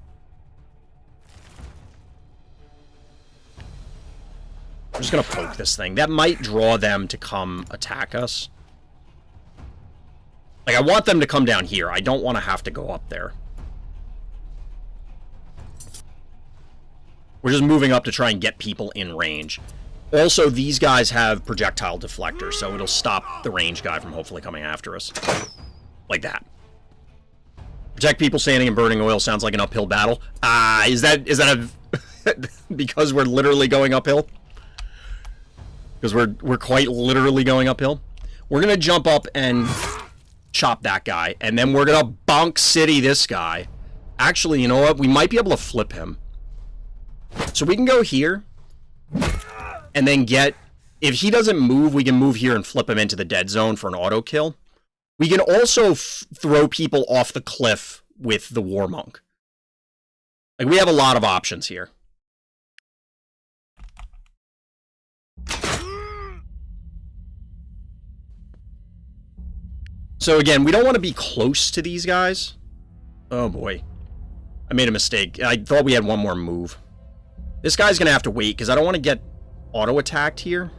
I'm just going to poke this thing. That might draw them to come attack us. Like, I want them to come down here. I don't want to have to go up there. We're just moving up to try and get people in range. Also, these guys have projectile deflectors, so it'll stop the range guy from hopefully coming after us. Like that. Protect people standing in burning oil sounds like an uphill battle. Is that a because we're literally going uphill. Because we're quite literally going uphill. We're gonna jump up and chop that guy, and then we're gonna Bonk City this guy. Actually, you know what? We might be able to flip him. So we can go here, and then get... If he doesn't move, we can move here and flip him into the dead zone for an auto kill. We can also throw people off the cliff with the War Monk. Like, we have a lot of options here. So again, we don't want to be close to these guys. Oh boy. I made a mistake. I thought we had one more move. This guy's going to have to wait, because I don't want to get auto-attacked here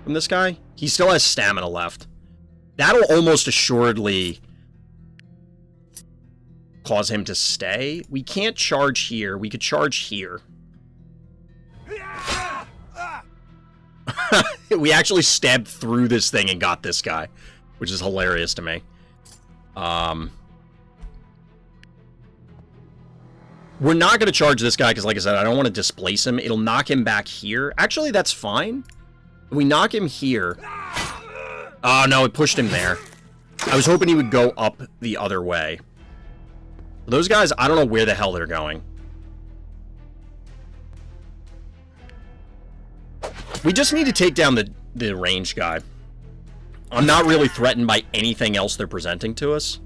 from this guy. He still has stamina left. That'll almost assuredly cause him to stay. We can't charge here. We could charge here. We actually stabbed through this thing and got this guy, which is hilarious to me. We're not going to charge this guy because, like I said, I don't want to displace him. It'll knock him back here. Actually, that's fine. We knock him here. Oh, no, it pushed him there. I was hoping he would go up the other way. Those guys, I don't know where the hell they're going. We just need to take down the range guy. I'm not really threatened by anything else they're presenting to us.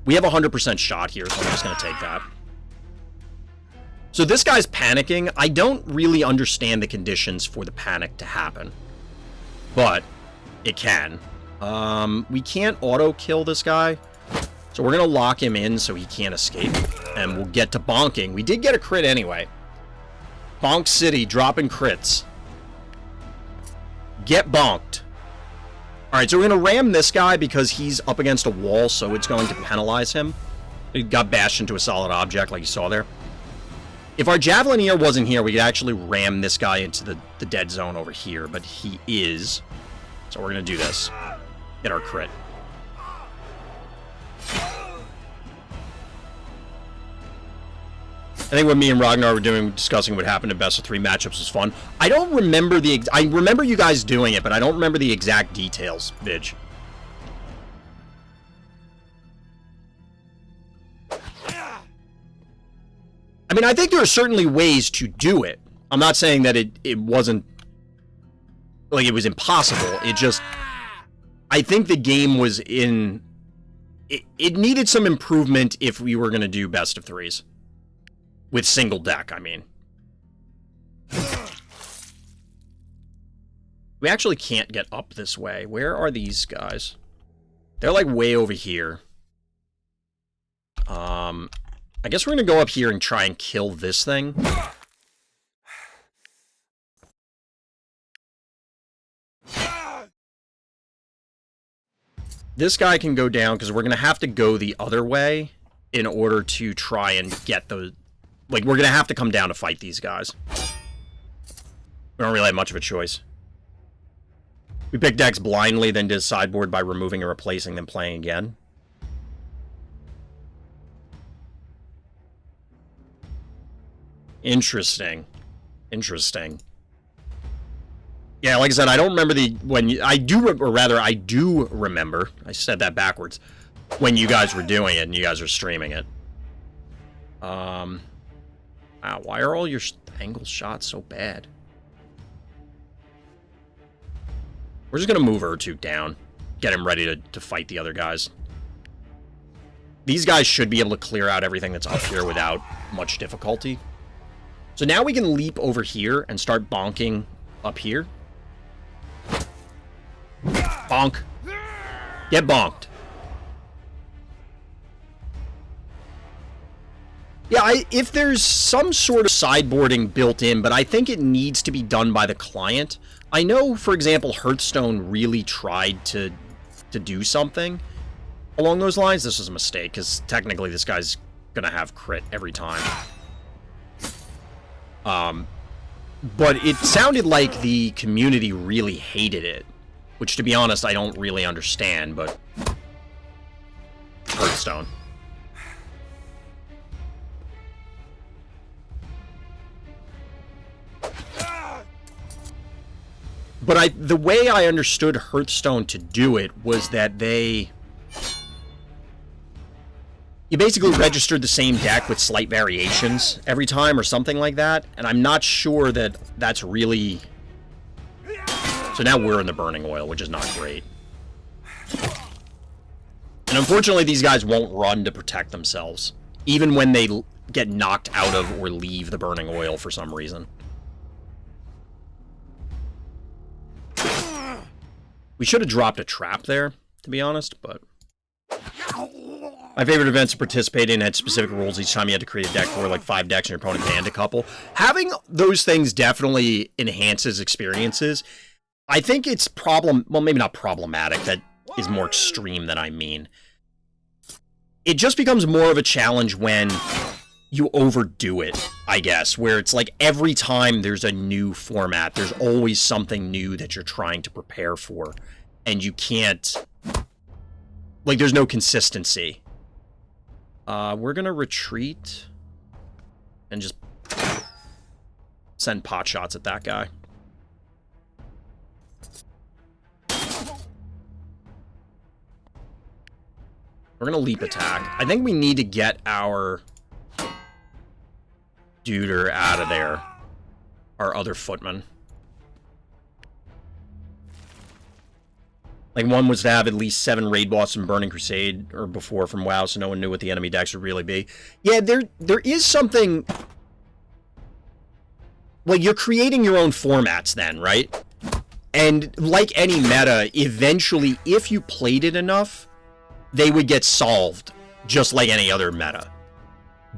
We have a 100% shot here, so I'm just going to take that. So this guy's panicking. I don't really understand the conditions for the panic to happen. But it can. We can't auto-kill this guy. So we're going to lock him in so he can't escape. And we'll get to bonking. We did get a crit anyway. Bonk City, dropping crits. Get bonked. Alright, so we're going to ram this guy because he's up against a wall, so it's going to penalize him. He got bashed into a solid object like you saw there. If our Javelineer wasn't here, we could actually ram this guy into the dead zone over here, but he is. So we're going to do this. Get our crit. I think what me and Ragnar were doing, discussing what happened in best of 3 matchups was fun. I don't remember I remember you guys doing it, but I don't remember the exact details, Vidge. I mean, I think there are certainly ways to do it. I'm not saying that it wasn't... Like, it was impossible. It just... I think the game was in... It needed some improvement if we were going to do best of 3s. With single deck, I mean. We actually can't get up this way. Where are these guys? They're like way over here. I guess we're gonna go up here and try and kill this thing. This guy can go down because we're gonna have to go the other way in order to try and get the... Like, we're gonna have to come down to fight these guys. We don't really have much of a choice. We picked decks blindly, then did sideboard by removing and replacing, then playing again. Interesting. Interesting. Yeah, like I said, I don't remember I do remember, I said that backwards, when you guys were doing it and you guys were streaming it. Wow, why are all your angle shots so bad? We're just gonna move Urtuk down. Get him ready to fight the other guys. These guys should be able to clear out everything that's up here without much difficulty. So now we can leap over here and start bonking up here. Bonk. Get bonked. Yeah, if there's some sort of sideboarding built in, but I think it needs to be done by the client. I know, for example, Hearthstone really tried to do something along those lines. This was a mistake, because technically this guy's gonna have crit every time. But it sounded like the community really hated it, which, to be honest, I don't really understand, but... Hearthstone. But the way I understood Hearthstone to do it was that you basically registered the same deck with slight variations every time or something like that, and I'm not sure that that's really... So now we're in the Burning Oil, which is not great. And unfortunately, these guys won't run to protect themselves, even when they get knocked out of or leave the Burning Oil for some reason. We should have dropped a trap there, to be honest, but... My favorite events to participate in had specific rules each time you had to create a deck for, like 5 decks and your opponent banned a couple. Having those things definitely enhances experiences. I think it's well, maybe not problematic. That is more extreme than I mean. It just becomes more of a challenge when you overdo it, I guess, where it's like every time there's a new format, there's always something new that you're trying to prepare for, and you can't... Like, there's no consistency. We're gonna retreat and just send pot shots at that guy. We're gonna leap attack. I think we need to get our duder out of there. Our other footman. Like, one was to have at least 7 raid boss in Burning Crusade or before from WoW, so no one knew what the enemy decks would really be. Yeah, there is something... Like, you're creating your own formats then, right? And like any meta, eventually, if you played it enough, they would get solved, just like any other meta.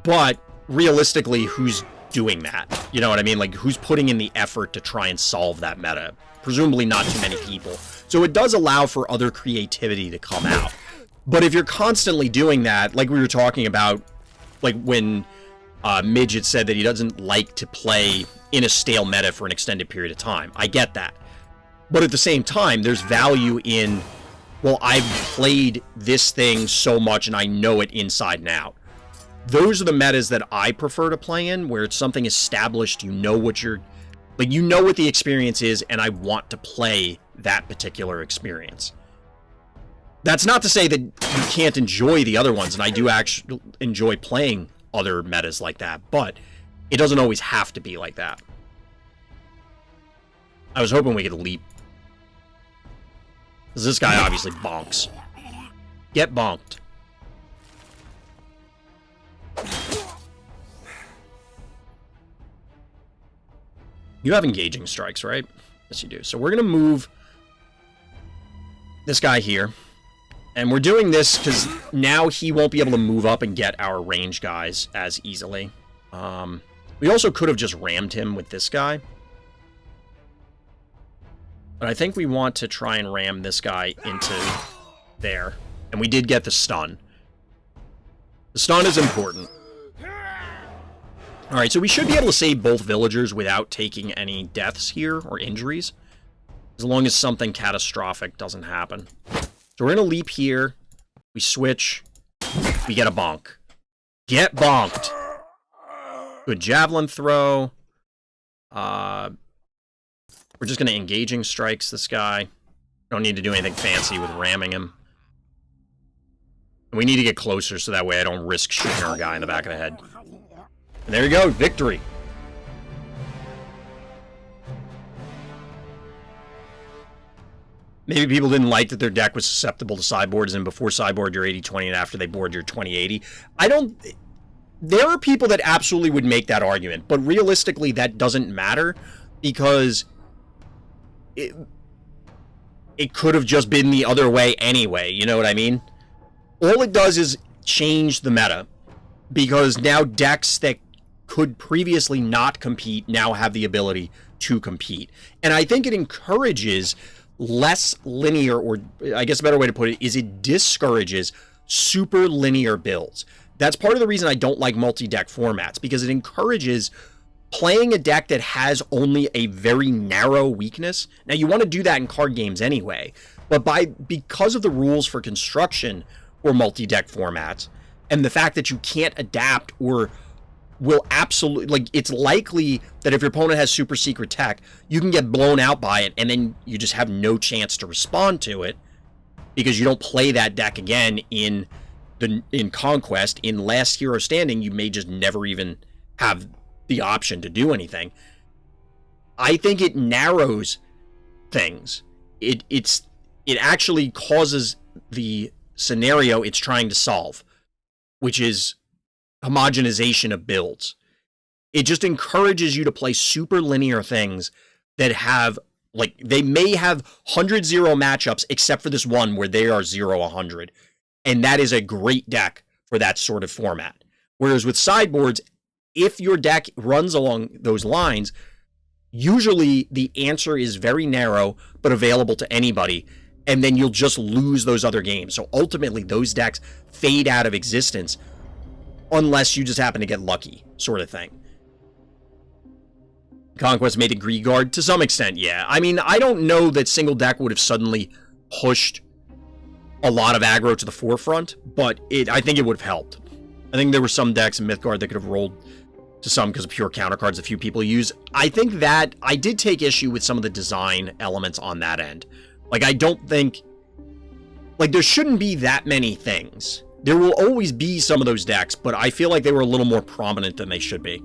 But, realistically, who's doing that? You know what I mean? Like, who's putting in the effort to try and solve that meta? Presumably not too many people. So it does allow for other creativity to come out. But if you're constantly doing that, like we were talking about, like when Midget said that he doesn't like to play in a stale meta for an extended period of time. I get that. But at the same time, there's value in, well, I've played this thing so much and I know it inside and out. Those are the metas that I prefer to play in, where it's something established, you know what you're... Like, you know what the experience is, and I want to play that particular experience. That's not to say that you can't enjoy the other ones, and I do actually enjoy playing other metas like that, but it doesn't always have to be like that. I was hoping we could leap. Because this guy obviously bonks. Get bonked. You have engaging strikes, right? Yes, you do. So we're going to move this guy here. And we're doing this because now he won't be able to move up and get our range guys as easily. We also could have just rammed him with this guy. But I think we want to try and ram this guy into there. And we did get the stun. The stun is important. Alright, so we should be able to save both villagers without taking any deaths here, or injuries. As long as something catastrophic doesn't happen. So we're going to leap here. We switch. We get a bonk. Get bonked. Good javelin throw. We're just going to engaging strikes this guy. Don't need to do anything fancy with ramming him. And we need to get closer so that way I don't risk shooting our guy in the back of the head. And there you go, victory. Maybe people didn't like that their deck was susceptible to sideboards, and before sideboard you're 80-20, and after they board you're 20-80. There are people that absolutely would make that argument, but realistically that doesn't matter, because it could have just been the other way anyway, you know what I mean? All it does is change the meta, because now decks that could previously not compete now have the ability to compete. And I think it encourages less linear, or I guess a better way to put it is it discourages super linear builds. That's part of the reason I don't like multi-deck formats, because it encourages playing a deck that has only a very narrow weakness. Now, you want to do that in card games anyway, but because of the rules for construction or multi-deck formats, and the fact that you can't adapt or will absolutely, like, it's likely that if your opponent has super secret tech, you can get blown out by it, and then you just have no chance to respond to it because you don't play that deck again in Conquest. In Last Hero Standing, you may just never even have the option to do anything. I think it narrows things. It actually causes the scenario it's trying to solve, which is homogenization of builds. It just encourages you to play super linear things that have, like, they may have 100-0 matchups except for this one where they are 0-100. And that is a great deck for that sort of format. Whereas with sideboards, if your deck runs along those lines, usually the answer is very narrow but available to anybody, and then you'll just lose those other games. So ultimately, those decks fade out of existence unless you just happen to get lucky, sort of thing. Conquest made a Greed Guard to some extent, yeah. I mean, I don't know that single deck would have suddenly pushed a lot of aggro to the forefront, but I think it would have helped. I think there were some decks in Mythgard that could have rolled to some because of pure counter cards a few people use. I think that I did take issue with some of the design elements on that end. Like, I don't think, like, there shouldn't be that many things. There will always be some of those decks, but I feel like they were a little more prominent than they should be.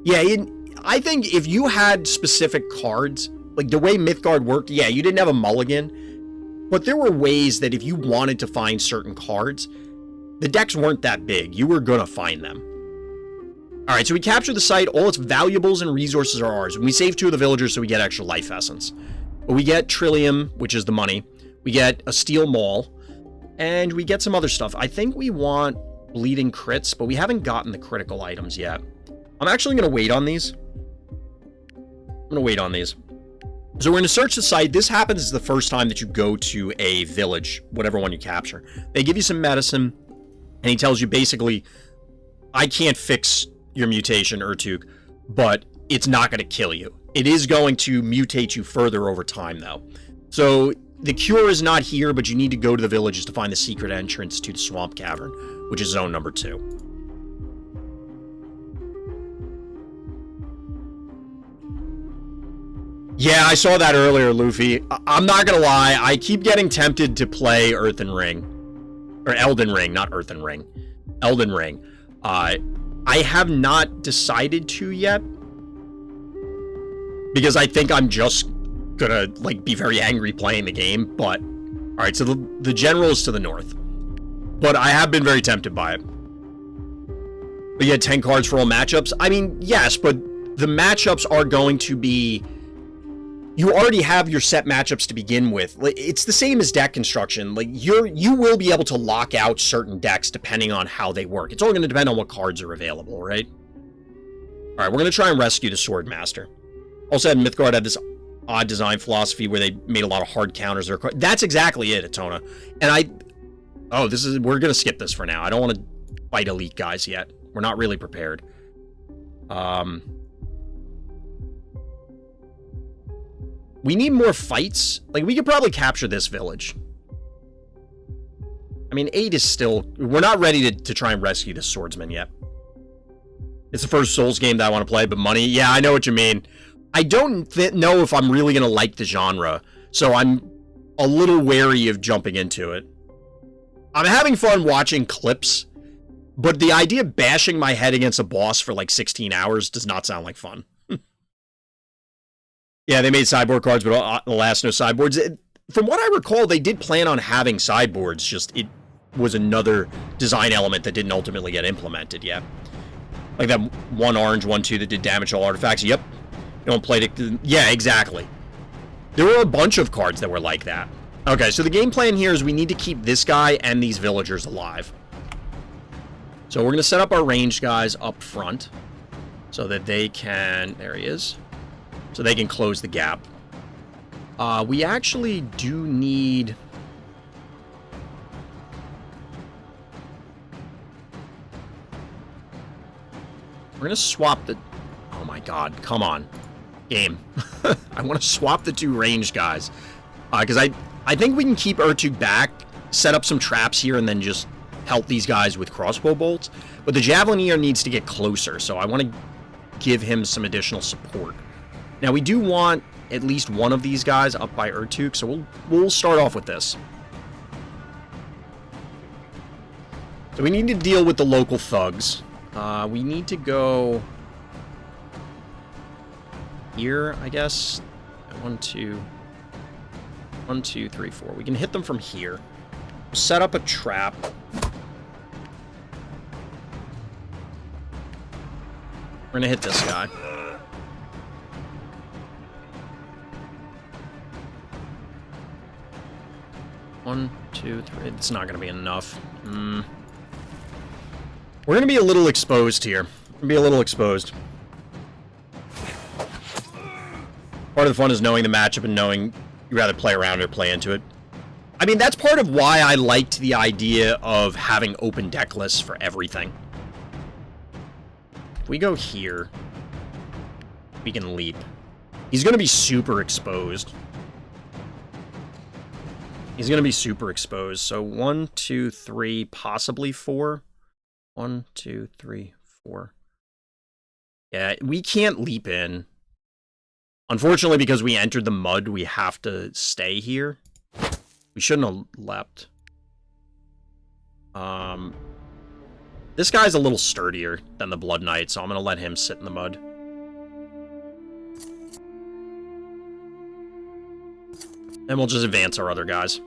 Yeah, I think if you had specific cards, like the way Mythgard worked, yeah, you didn't have a mulligan, but there were ways that if you wanted to find certain cards, the decks weren't that big. You were gonna find them. All right, so we capture the site. All its valuables and resources are ours. And we save 2 of the villagers, so we get extra life essence. But we get Trillium, which is the money. We get a Steel Maul, and we get some other stuff. I think we want Bleeding Crits, but we haven't gotten the critical items yet. I'm actually going to wait on these. So we're going to search the site. This happens the first time that you go to a village, whatever one you capture. They give you some medicine, and he tells you basically, I can't fix your mutation, Urtuk, but it's not going to kill you. It is going to mutate you further over time, though. So the cure is not here, but you need to go to the villages to find the secret entrance to the Swamp Cavern, which is zone number 2. Yeah, I saw that earlier, Luffy. I'm not gonna lie, I keep getting tempted to play Earthen Ring. Or Elden Ring, not Earthen Ring. Elden Ring. I have not decided to yet. Because I think I'm just gonna, like, be very angry playing the game, but... Alright, so the general is to the north. But I have been very tempted by it. But you had 10 cards for all matchups? I mean, yes, but the matchups are going to be... You already have your set matchups to begin with. Like, it's the same as deck construction. Like, you will be able to lock out certain decks depending on how they work. It's all going to depend on what cards are available, right? Alright, we're going to try and rescue the Swordmaster. Also, Mythgard had this odd design philosophy where they made a lot of hard counters. That's exactly it, Atona. And we're going to skip this for now. I don't want to fight elite guys yet. We're not really prepared. We need more fights. Like, we could probably capture this village. I mean, 8 is still... We're not ready to try and rescue this swordsman yet. It's the first Souls game that I want to play, but money... Yeah, I know what you mean. I don't know if I'm really going to like the genre, so I'm a little wary of jumping into it. I'm having fun watching clips, but the idea of bashing my head against a boss for like 16 hours does not sound like fun. Yeah, they made sideboard cards, but alas, no sideboards. From what I recall, they did plan on having sideboards, just it was another design element that didn't ultimately get implemented yet. Like that 1 orange, 1 2 that did damage to all artifacts. Yep. You don't play it. Yeah, exactly. There were a bunch of cards that were like that. Okay, so the game plan here is we need to keep this guy and these villagers alive. So we're going to set up our ranged guys up front so that they can... There he is. So they can close the gap. We actually do need... We're going to swap the... Oh my god, come on. Game. I want to swap the 2 ranged guys. Because I think we can keep Urtuk back, set up some traps here, and then just help these guys with crossbow bolts, but the Javelineer needs to get closer, so I want to give him some additional support. Now, we do want at least one of these guys up by Urtuk, so we'll start off with this. So we need to deal with the local thugs. We need to go here, I guess. 1, 2, 3, 4. We can hit them from here. Set up a trap. We're gonna hit this guy. One, two, three. It's not gonna be enough. We're gonna be a little exposed here. We're gonna be a little exposed. Part of the fun is knowing the matchup and knowing you rather play around or play into it. I mean, that's part of why I liked the idea of having open deck lists for everything. If we go here, we can leap. He's going to be super exposed. He's going to be super exposed. So 1, 2, 3, possibly 4. 1, 2, 3, 4. Yeah, we can't leap in. Unfortunately, because we entered the mud, we have to stay here. We shouldn't have leapt. This guy's a little sturdier than the Blood Knight, so I'm going to let him sit in the mud. And we'll just advance our other guys.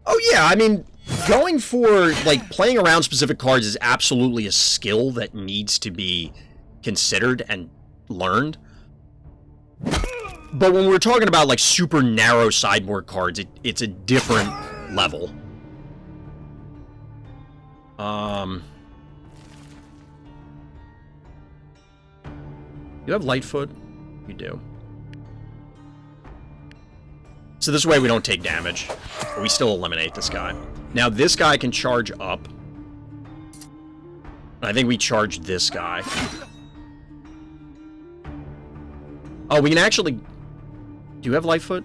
Oh yeah, I mean, going for, like, playing around specific cards is absolutely a skill that needs to be considered and learned. But when we're talking about, like, super narrow sideboard cards, it's a different level. You have Lightfoot? You do. So this way we don't take damage, but we still eliminate this guy. Now this guy can charge up. I think we charge this guy. Oh, we can actually... Do you have Lightfoot?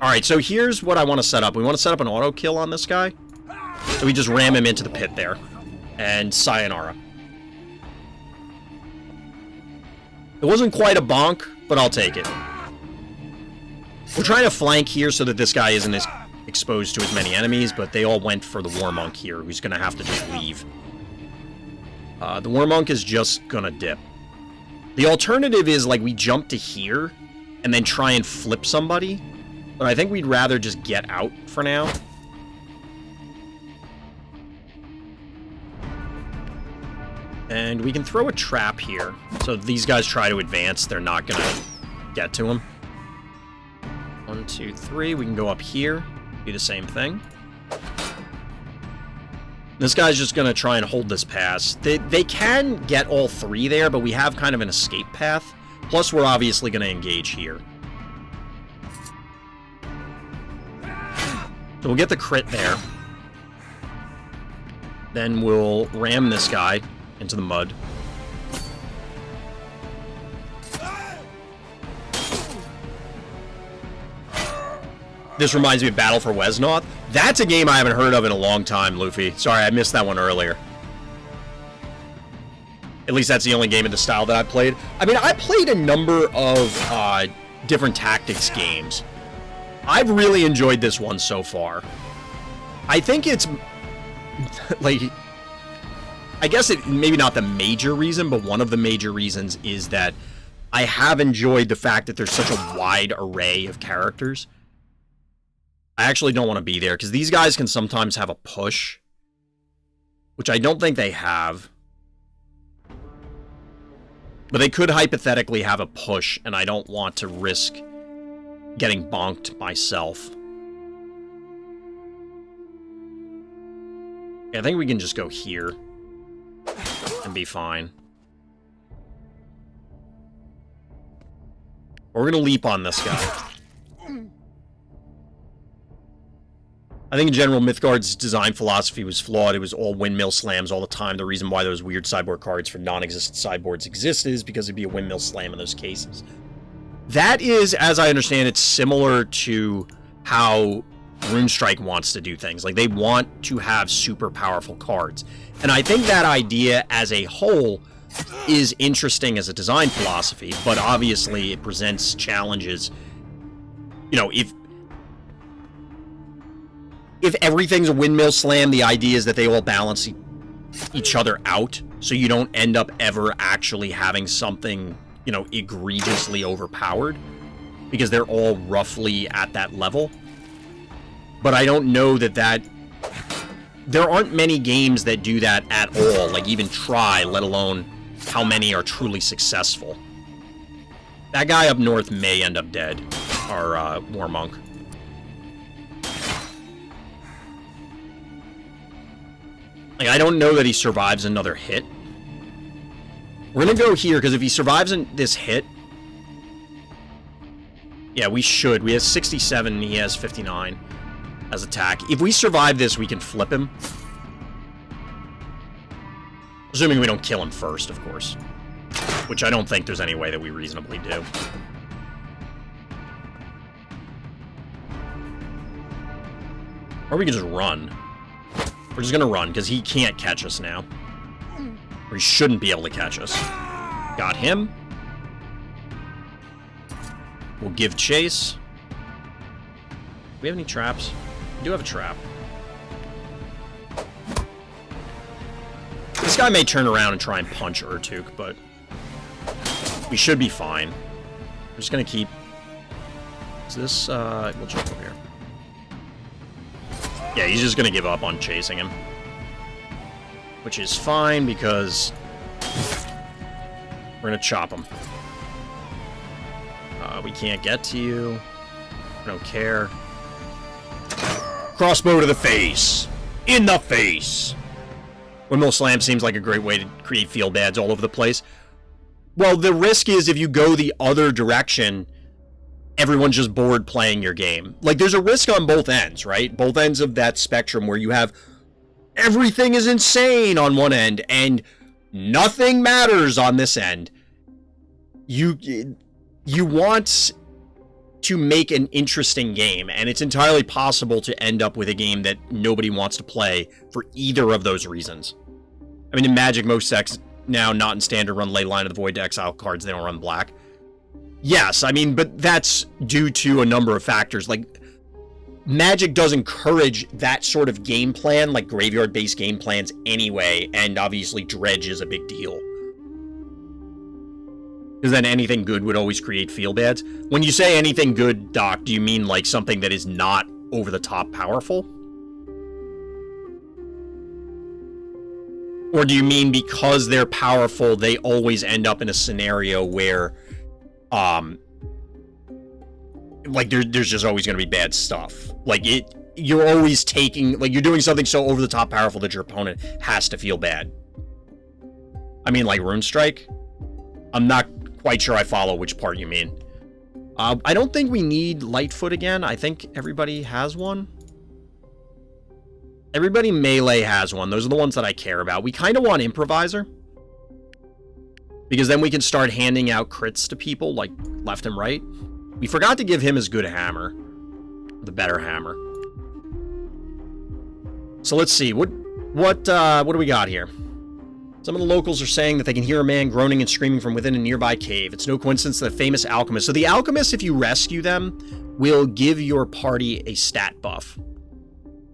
Alright, so here's what I want to set up. We want to set up an auto kill on this guy. So we just ram him into the pit there. And sayonara. It wasn't quite a bonk, but I'll take it. We're trying to flank here so that this guy isn't as exposed to as many enemies, but they all went for the Warmonk here, who's going to have to just leave. The Warmonk is just going to dip. The alternative is, like, we jump to here and then try and flip somebody, but I think we'd rather just get out for now. And we can throw a trap here. So if these guys try to advance, they're not going to get to him. 1, 2, 3. We can go up here, do the same thing. This guy's just going to try and hold this pass. They can get all three there, but we have kind of an escape path. Plus, we're obviously going to engage here. So we'll get the crit there. Then we'll ram this guy into the mud. This reminds me of Battle for Wesnoth. That's a game I haven't heard of in a long time, Luffy. Sorry, I missed that one earlier. At least that's the only game of the style that I played. I mean, I played a number of different tactics games. I've really enjoyed this one so far. I think it's... like... I guess it maybe not the major reason, but one of the major reasons is that I have enjoyed the fact that there's such a wide array of characters. I actually don't want to be there, because these guys can sometimes have a push, which I don't think they have. But they could hypothetically have a push, and I don't want to risk getting bonked myself. Yeah, I think we can just go here and be fine. We're going to leap on this guy. I think in general, Mythgard's design philosophy was flawed. It was all windmill slams all the time. The reason why those weird sideboard cards for non-existent sideboards exist is because it'd be a windmill slam in those cases. That is, as I understand it, similar to how Runestrike wants to do things. Like, they want to have super powerful cards. And I think that idea as a whole is interesting as a design philosophy, but obviously it presents challenges. You know, if everything's a windmill slam, the idea is that they all balance each other out, so you don't end up ever actually having something, you know, egregiously overpowered, because they're all roughly at that level. But I don't know that there aren't many games that do that at all, like even try, let alone how many are truly successful. That guy up north may end up dead, our War Monk. Like, I don't know that he survives another hit. We're gonna go here, because if he survives in this hit... Yeah, we should. We have 67, and he has 59 as attack. If we survive this, we can flip him. Assuming we don't kill him first, of course. Which I don't think there's any way that we reasonably do. Or we can just run. We're just gonna run, because he can't catch us now. Or he shouldn't be able to catch us. Got him. We'll give chase. Do we have any traps? We do have a trap. This guy may turn around and try and punch Urtuk, but we should be fine. We're just gonna keep... Is this, we'll jump over here. Yeah, he's just gonna give up on chasing him. Which is fine, because we're gonna chop him. We can't get to you. I don't care. Crossbow to the face! In the face! Windmill Slam seems like a great way to create feel bads all over the place. Well, the risk is if you go the other direction, everyone's just bored playing your game. Like, there's a risk on both ends, right? Both ends of that spectrum where you have everything is insane on one end and nothing matters on this end. You want to make an interesting game, and it's entirely possible to end up with a game that nobody wants to play for either of those reasons. I mean, in Magic, most decks now not in standard run Leyline of the Void to exile cards, they don't run black. Yes, I mean, but that's due to a number of factors. Like, Magic does encourage that sort of game plan, like graveyard-based game plans anyway, and obviously Dredge is a big deal. Because then anything good would always create feel-bads. When you say anything good, Doc, do you mean like something that is not over-the-top powerful? Or do you mean because they're powerful, they always end up in a scenario where, like, there's just always going to be bad stuff. Like, you're always taking, like, you're doing something so over-the-top powerful that your opponent has to feel bad. I mean, like Runestrike? I'm not quite sure I follow which part you mean. I don't think we need Lightfoot again. I think everybody has one. Everybody melee has one. Those are the ones that I care about. We kind of want Improviser, because then we can start handing out crits to people, like, left and right. We forgot to give him his good hammer. The better hammer. So let's see. What do we got here? Some of the locals are saying that they can hear a man groaning and screaming from within a nearby cave. It's no coincidence that famous alchemists... So the alchemists, if you rescue them, will give your party a stat buff.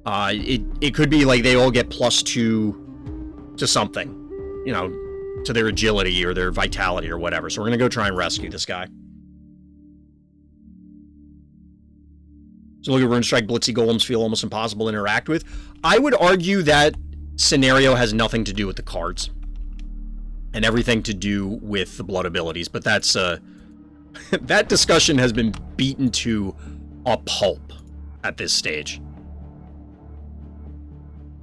It could be like they all get +2 to something. You know, to their agility or their vitality or whatever. So we're going to go try and rescue this guy. So look at Runestrike, Blitzy Golems feel almost impossible to interact with. I would argue that scenario has nothing to do with the cards. And everything to do with the blood abilities. But that's, that discussion has been beaten to a pulp at this stage.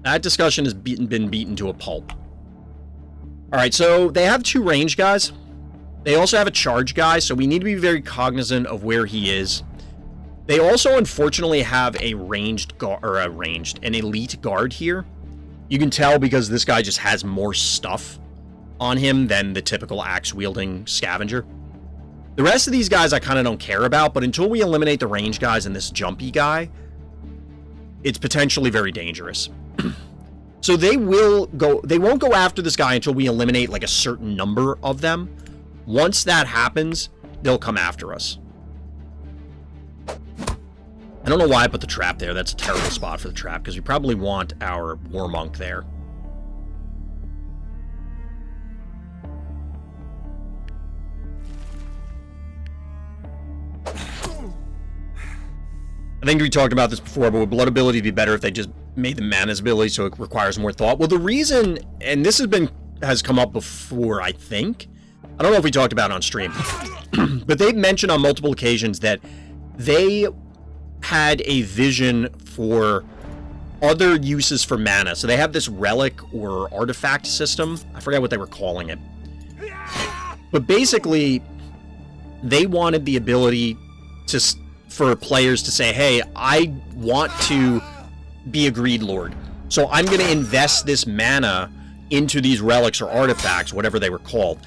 That discussion has been beaten to a pulp. Alright, so they have 2 range guys. They also have a charge guy, so we need to be very cognizant of where he is. They also, unfortunately, have a ranged guard, or an elite guard here. You can tell because this guy just has more stuff on him than the typical axe-wielding scavenger. The rest of these guys I kind of don't care about, but until we eliminate the range guys and this jumpy guy, it's potentially very dangerous. So they won't go after this guy until we eliminate like a certain number of them. Once that happens, they'll come after us. I don't know why I put the trap there. That's a terrible spot for the trap, because we probably want our War Monk there. I think we talked about this before, but would Blood Ability be better if they just made the Mana's ability so it requires more thought? Well, the reason, and this has come up before, I think. I don't know if we talked about it on stream, but they've mentioned on multiple occasions that they had a vision for other uses for mana. So they have this relic or artifact system. I forget what they were calling it. But basically, they wanted the ability for players to say, hey, I want to be a Greed Lord, so I'm going to invest this mana into these relics or artifacts, whatever they were called,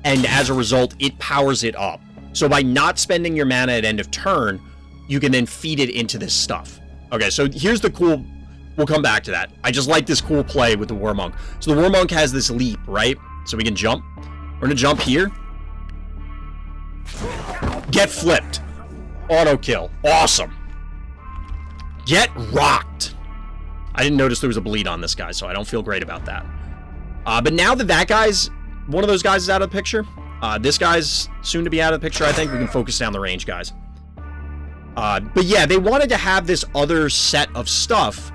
and as a result, it powers it up. So by not spending your mana at end of turn, you can then feed it into this stuff. Okay, so here's the cool... We'll come back to that. I just like this cool play with the War Monk. So the War Monk has this leap, right? So we can jump. We're going to jump here. Get flipped. Auto kill. Awesome. Get rocked. I didn't notice there was a bleed on this guy, so I don't feel great about that. But now that guy's... One of those guys is out of the picture. This guy's soon to be out of the picture, I think. We can focus down the range guys. But yeah, they wanted to have this other set of stuff,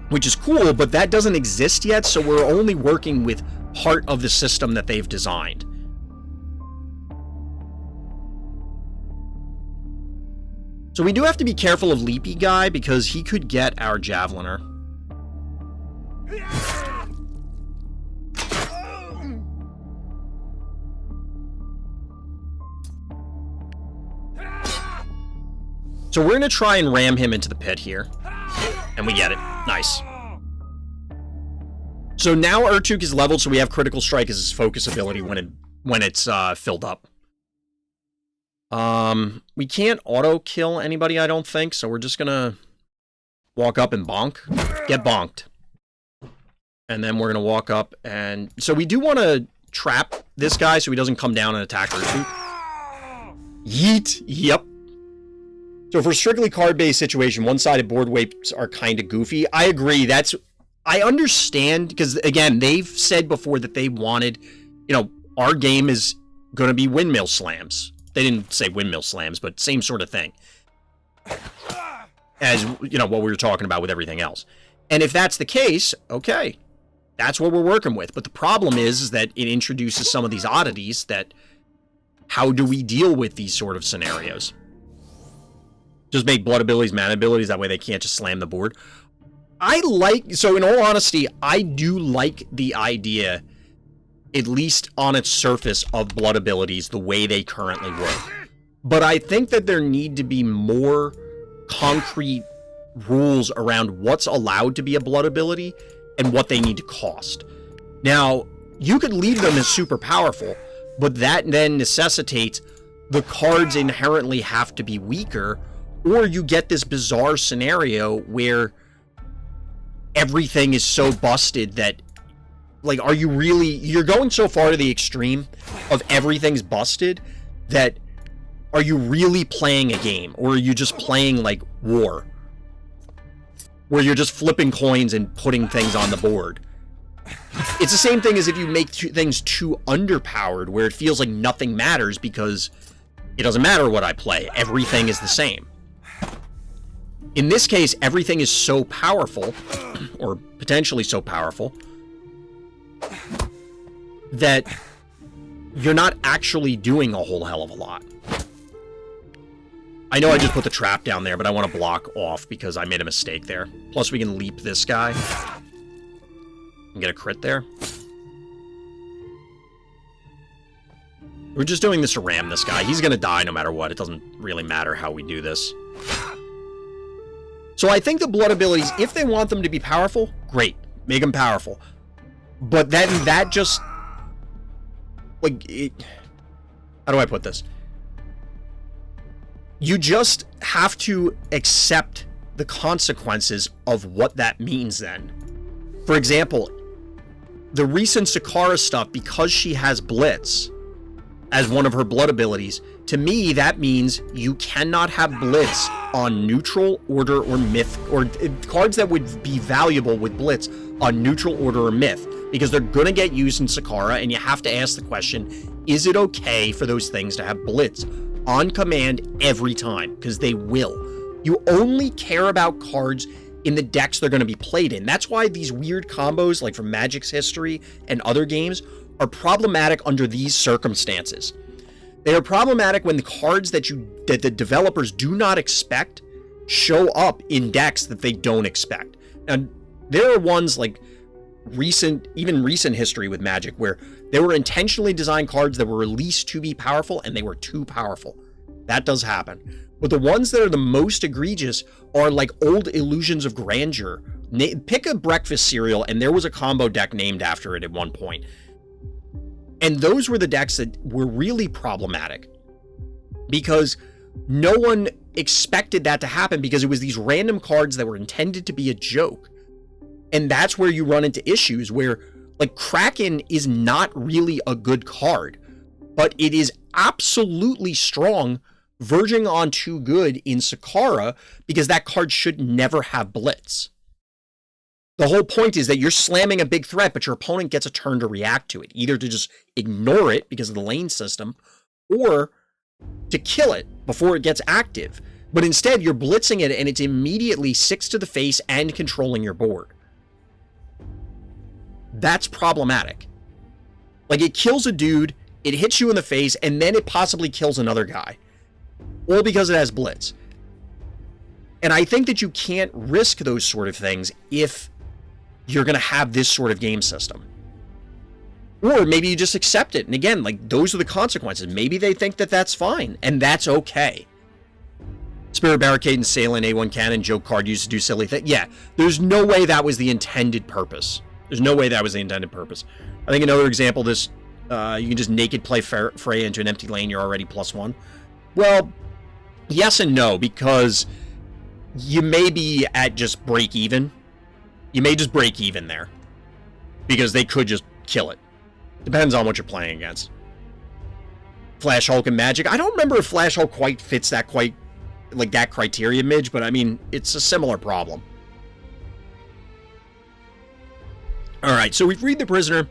which is cool, but that doesn't exist yet, so we're only working with part of the system that they've designed. So we do have to be careful of Leapy Guy, because he could get our Javeliner. So we're going to try and ram him into the pit here. And we get it. Nice. So now Urtuk is leveled, so we have Critical Strike as his focus ability when it's filled up. We can't auto-kill anybody, I don't think, so we're just going to walk up and bonk. Get bonked. And then we're going to walk up and... So we do want to trap this guy so he doesn't come down and attack Urtuk. Yeet. Yep. So for a strictly card-based situation, one-sided board weights are kind of goofy. I agree. I understand, because, again, they've said before that they wanted, you know, our game is going to be windmill slams. They didn't say windmill slams, but same sort of thing. As, you know, what we were talking about with everything else. And if that's the case, okay. That's what we're working with. But the problem is that it introduces some of these oddities that... How do we deal with these sort of scenarios? Just make blood abilities, mana abilities, that way they can't just slam the board. So in all honesty, I do like the idea, at least on its surface, of blood abilities the way they currently work. But I think that there need to be more concrete rules around what's allowed to be a blood ability and what they need to cost. Now, you could leave them as super powerful, but that then necessitates the cards inherently have to be weaker, or you get this bizarre scenario where everything is so busted that, like, are you really... You're going so far to the extreme of everything's busted that are you really playing a game? Or are you just playing, like, war? Where you're just flipping coins and putting things on the board. It's the same thing as if you make things too underpowered, where it feels like nothing matters because it doesn't matter what I play. Everything is the same. In this case, everything is so powerful, or potentially so powerful, that you're not actually doing a whole hell of a lot. I know I just put the trap down there, but I want to block off because I made a mistake there. Plus, we can leap this guy and get a crit there. We're just doing this to ram this guy. He's going to die no matter what. It doesn't really matter how we do this. So I think the blood abilities, if they want them to be powerful, great. Make them powerful. But then that just... Like, how do I put this? You just have to accept the consequences of what that means then. For example, the recent Sakara stuff, because she has Blitz as one of her blood abilities, to me that means you cannot have Blitz on neutral, order, or myth, or cards that would be valuable with Blitz on neutral, order, or myth, because they're going to get used in Sakara, and you have to ask the question, is it okay for those things to have Blitz on command every time? Because they will. You only care about cards in the decks they're going to be played in. That's why these weird combos, like from Magic's history and other games, are problematic under these circumstances. They are problematic when the cards that the developers do not expect show up in decks that they don't expect. Now, there are ones like recent history with Magic where they were intentionally designed cards that were released to be powerful and they were too powerful. That does happen. But the ones that are the most egregious are like old Illusions of Grandeur. Pick a breakfast cereal, and there was a combo deck named after it at one point. And those were the decks that were really problematic because no one expected that to happen, because it was these random cards that were intended to be a joke. And that's where you run into issues where, like, Kraken is not really a good card, but it is absolutely strong, verging on too good in Sakara, because that card should never have Blitz. The whole point is that you're slamming a big threat, but your opponent gets a turn to react to it, either to just ignore it because of the lane system, or to kill it before it gets active. But instead, you're blitzing it, and it's immediately 6 to the face and controlling your board. That's problematic. Like, it kills a dude, it hits you in the face, and then it possibly kills another guy. All because it has Blitz. And I think that you can't risk those sort of things if you're going to have this sort of game system. Or maybe you just accept it. And again, like, those are the consequences. Maybe they think that that's fine, and that's okay. Spirit Barricade and Salient A1 Cannon, joke card used to do silly things. Yeah, there's no way that was the intended purpose. There's no way that was the intended purpose. I think another example, this, you can just naked play Freya into an empty lane, you're already +1. Well, yes and no, because you may be at just break even. You may just break even there, because they could just kill it. Depends on what you're playing against. Flash Hulk and Magic. I don't remember if Flash Hulk quite fits that that criteria, Midge, but I mean, it's a similar problem. Alright, so we freed the prisoner.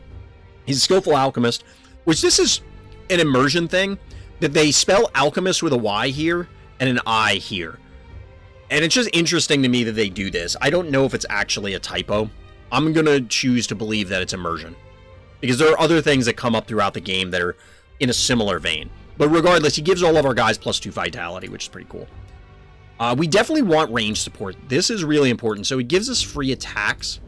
He's a skillful alchemist, which this is an immersion thing, that they spell alchemist with a Y here and an I here. And it's just interesting to me that they do this. I don't know if it's actually a typo. I'm going to choose to believe that it's immersion, because there are other things that come up throughout the game that are in a similar vein. But regardless, he gives all of our guys +2 vitality, which is pretty cool. We definitely want range support. This is really important. So he gives us free attacks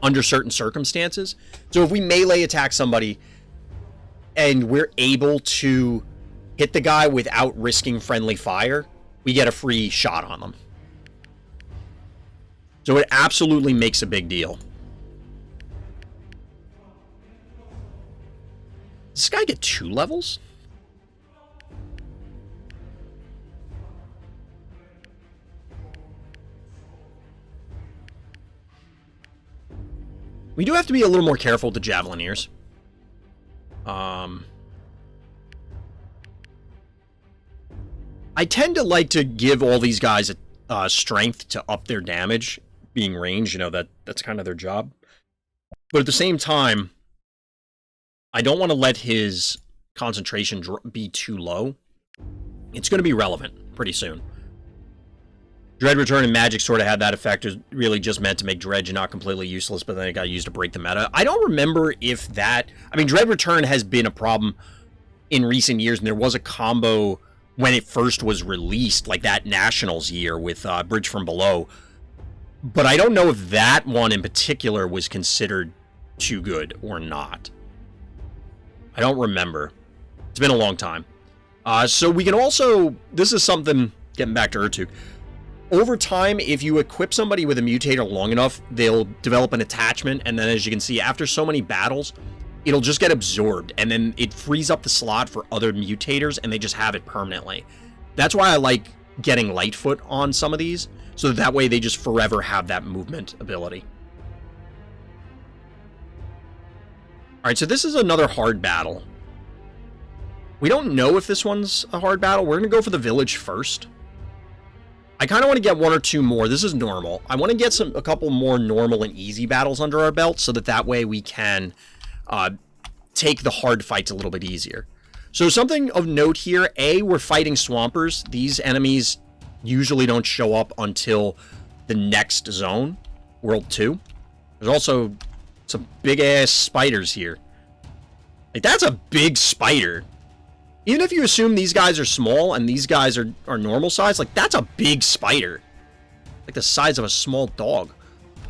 under certain circumstances. So if we melee attack somebody and we're able to hit the guy without risking friendly fire, we get a free shot on them. So it absolutely makes a big deal. Does this guy get 2 levels? We do have to be a little more careful with the Javelineers. I tend to like to give all these guys strength to up their damage, being ranged. You know, that's kind of their job. But at the same time, I don't want to let his concentration be too low. It's going to be relevant pretty soon. Dread Return and Magic sort of had that effect. It was really just meant to make Dredge not completely useless, but then it got used to break the meta. I don't remember if that... I mean, Dread Return has been a problem in recent years, and there was a combo when it first was released, like that Nationals year with Bridge from Below. But I don't know if that one in particular was considered too good or not. I don't remember. It's been a long time. So we can also... This is something... Getting back to Urtuk. Over time, if you equip somebody with a mutator long enough, they'll develop an attachment, and then as you can see, after so many battles, it'll just get absorbed, and then it frees up the slot for other mutators, and they just have it permanently. That's why I like getting Lightfoot on some of these, so that way they just forever have that movement ability. Alright, so this is another hard battle. We don't know if this one's a hard battle. We're going to go for the village first. I kind of want to get one or two more. This is normal. I want to get a couple more normal and easy battles under our belt, so that way we can take the hard fights a little bit easier. So something of note here, we're fighting Swampers. These enemies usually don't show up until the next zone, World 2. There's also some big-ass spiders here. Like, that's a big spider. Even if you assume these guys are small and these guys are normal size, like, that's a big spider. Like the size of a small dog.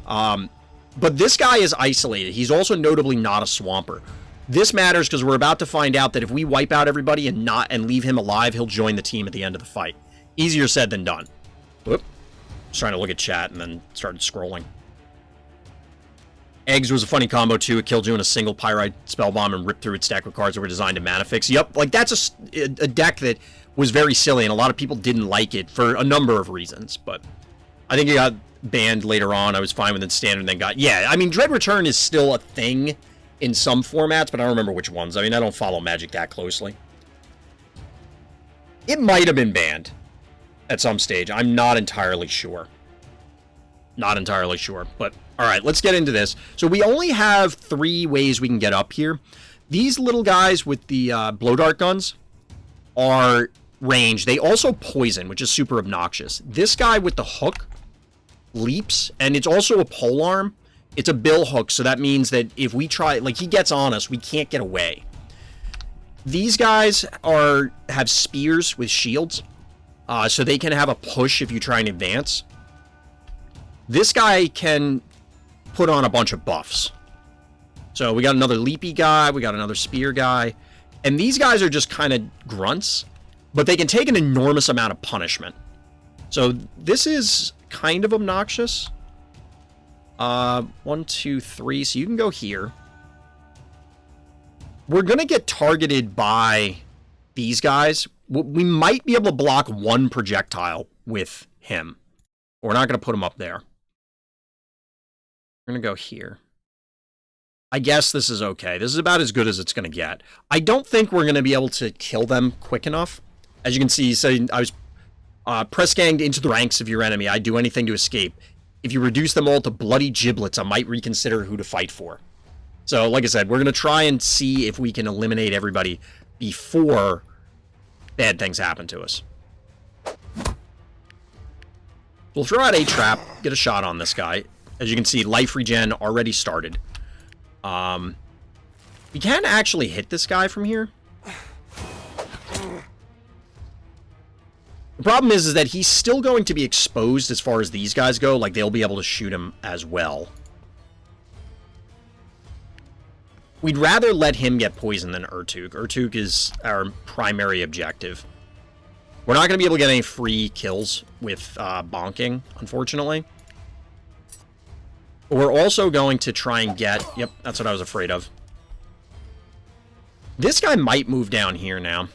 But this guy is isolated. He's also notably not a Swamper. This matters because we're about to find out that if we wipe out everybody and leave him alive, he'll join the team at the end of the fight. Easier said than done. Whoop. Just trying to look at chat and then started scrolling. Eggs was a funny combo too. It killed you in a single Pyrite Spellbomb and ripped through its deck with cards that were designed to mana fix. Yep, like that's a deck that was very silly and a lot of people didn't like it for a number of reasons. But I think it got banned later on. I was fine with it standard and then got... Yeah, I mean, Dread Return is still a thing in some formats, but I don't remember which ones. I mean, I don't follow Magic that closely. It might have been banned at some stage. I'm not entirely sure. Not entirely sure, but all right, let's get into this. So we only have 3 ways we can get up here. These little guys with the blow dart guns are ranged. They also poison, which is super obnoxious. This guy with the hook leaps, and it's also a pole arm. It's a bill hook, so that means that if we try, like, he gets on us, we can't get away. These guys have spears with shields, so they can have a push if you try and advance. This guy can put on a bunch of buffs. So we got another leapy guy, we got another spear guy, and these guys are just kind of grunts, but they can take an enormous amount of punishment. So this is kind of obnoxious. 1, 2, 3, so you can go here. We're gonna get targeted by these guys. We might be able to block 1 projectile with him. We're not gonna put him up there. We're gonna go here. I guess this is okay. This is about as good as it's gonna get. I don't think we're gonna be able to kill them quick enough. As you can see, so I was press ganged into the ranks of your enemy. I'd do anything to escape. If you reduce them all to bloody giblets, I might reconsider who to fight for. So, like I said, we're gonna try and see if we can eliminate everybody before bad things happen to us. We'll throw out a trap, get a shot on this guy. As you can see, life regen already started. We can actually hit this guy from here. The problem is that he's still going to be exposed as far as these guys go. Like, they'll be able to shoot him as well. We'd rather let him get poisoned than Urtuk. Urtuk is our primary objective. We're not going to be able to get any free kills with bonking, unfortunately. But we're also going to try and get... Yep, that's what I was afraid of. This guy might move down here now.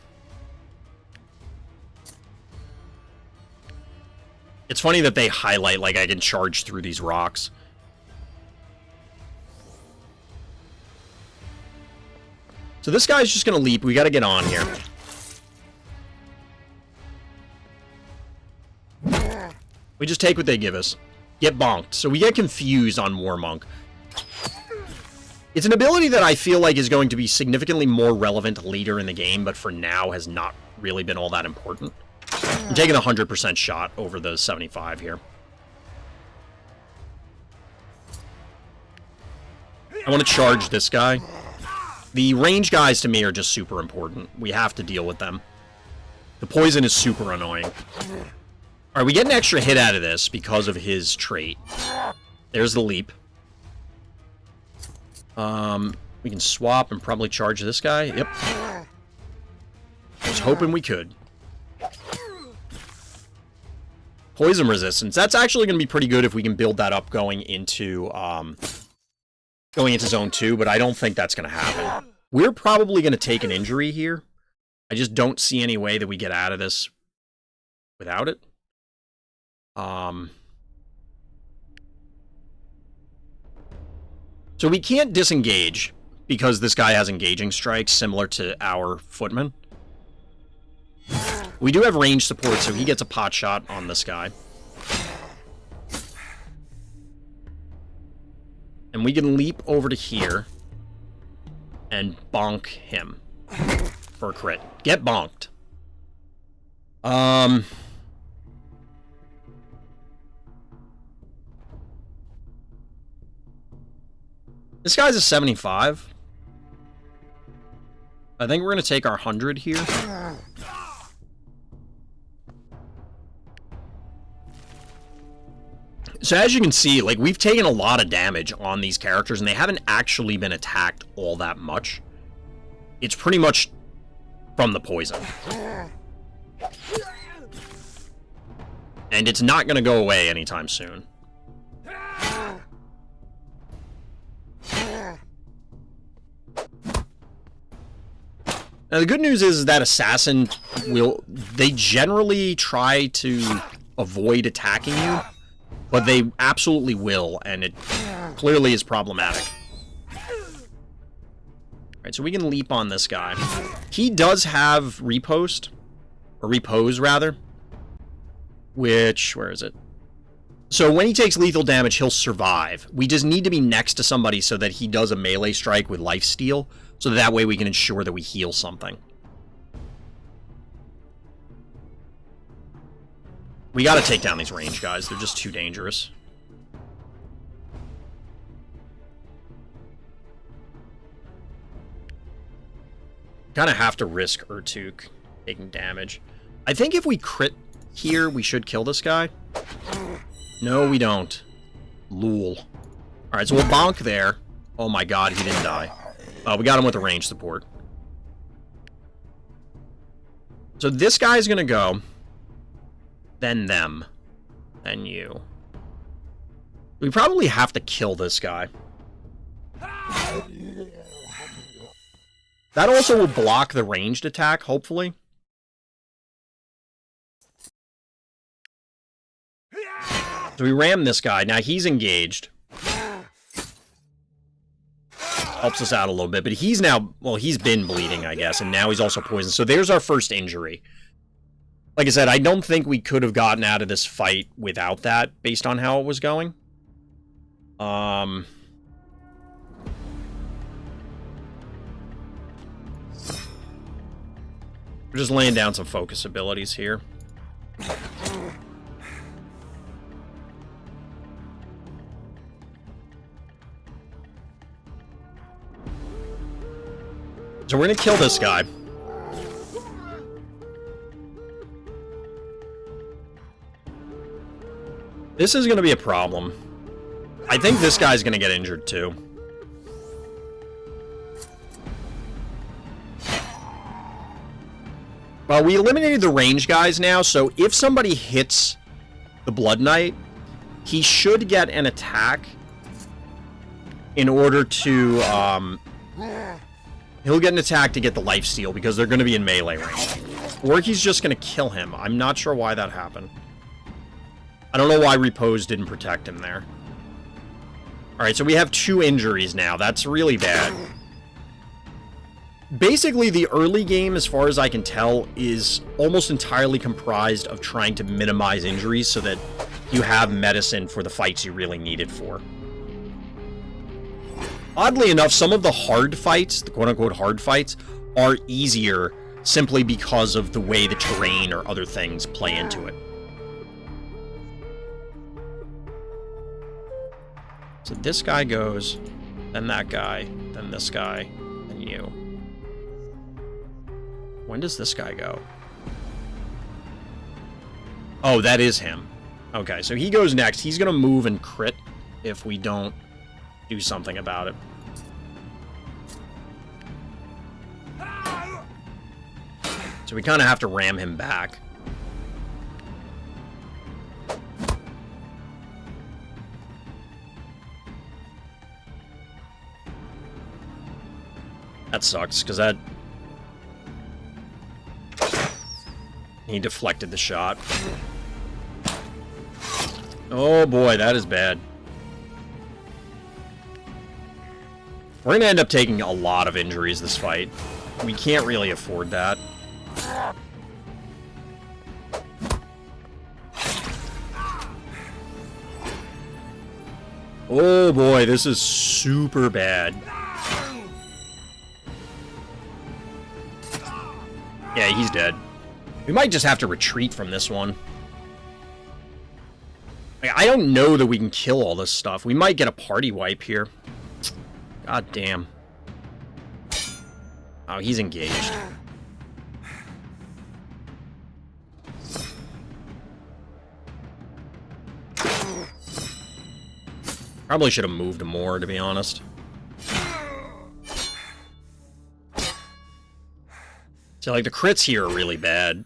It's funny that they highlight like I can charge through these rocks. So this guy's just going to leap. We got to get on here. We just take what they give us. Get bonked. So we get confused on Warmonk. It's an ability that I feel like is going to be significantly more relevant later in the game, but for now has not really been all that important. I'm taking a 100% shot over the 75 here. I want to charge this guy. The range guys to me are just super important. We have to deal with them. The poison is super annoying. Alright, we get an extra hit out of this because of his trait. There's the leap. We can swap and probably charge this guy. Yep. I was hoping we could. Poison resistance. That's actually going to be pretty good if we can build that up going into Zone 2, but I don't think that's going to happen. We're probably going to take an injury here. I just don't see any way that we get out of this without it. So we can't disengage because this guy has engaging strikes similar to our footman. We do have range support, so he gets a pot shot on this guy. And we can leap over to here and bonk him for a crit. Get bonked. This guy's a 75. I think we're going to take our 100 here. So as you can see, like, we've taken a lot of damage on these characters, and they haven't actually been attacked all that much. It's pretty much from the poison. And it's not going to go away anytime soon. Now, the good news is that Assassin they generally try to avoid attacking you, but they absolutely will, and it clearly is problematic. Alright, so we can leap on this guy. He does have riposte, or repose, rather, which, where is it? So when he takes lethal damage, he'll survive. We just need to be next to somebody so that he does a melee strike with lifesteal, so that way we can ensure that we heal something. We gotta take down these range guys. They're just too dangerous. Kinda have to risk Urtuk taking damage. I think if we crit here, we should kill this guy. No, we don't. Lol. Alright, so we'll bonk there. Oh my god, he didn't die. We got him with a range support. So this guy's gonna go. Then them. Then you. We probably have to kill this guy. That also will block the ranged attack, hopefully. So we ram this guy. Now he's engaged. Helps us out a little bit, but he's now, well, he's been bleeding, I guess, and now he's also poisoned. So there's our first injury. Like I said, I don't think we could have gotten out of this fight without that, based on how it was going. We're just laying down some focus abilities here. So we're gonna kill this guy. This is gonna be a problem. I think this guy's gonna get injured too. Well, we eliminated the range guys now, so if somebody hits the Blood Knight, he should get an attack in order to, he'll get an attack to get the lifesteal, because they're going to be in melee range. Or he's just going to kill him. I'm not sure why that happened. I don't know why Repose didn't protect him there. Alright, so we have 2 injuries now. That's really bad. Basically, the early game, as far as I can tell, is almost entirely comprised of trying to minimize injuries so that you have medicine for the fights you really need it for. Oddly enough, some of the hard fights, the quote-unquote hard fights, are easier simply because of the way the terrain or other things play into it. So this guy goes, then that guy, then this guy, then you. When does this guy go? Oh, that is him. Okay, so he goes next. He's going to move and crit if we don't do something about it. So we kind of have to ram him back. That sucks, because that... He deflected the shot. Oh boy, that is bad. We're gonna end up taking a lot of injuries this fight. We can't really afford that. Oh boy, this is super bad. Yeah, he's dead. We might just have to retreat from this one. I don't know that we can kill all this stuff. We might get a party wipe here. God damn. Oh, he's engaged. Probably should have moved more, to be honest. So, like, the crits here are really bad.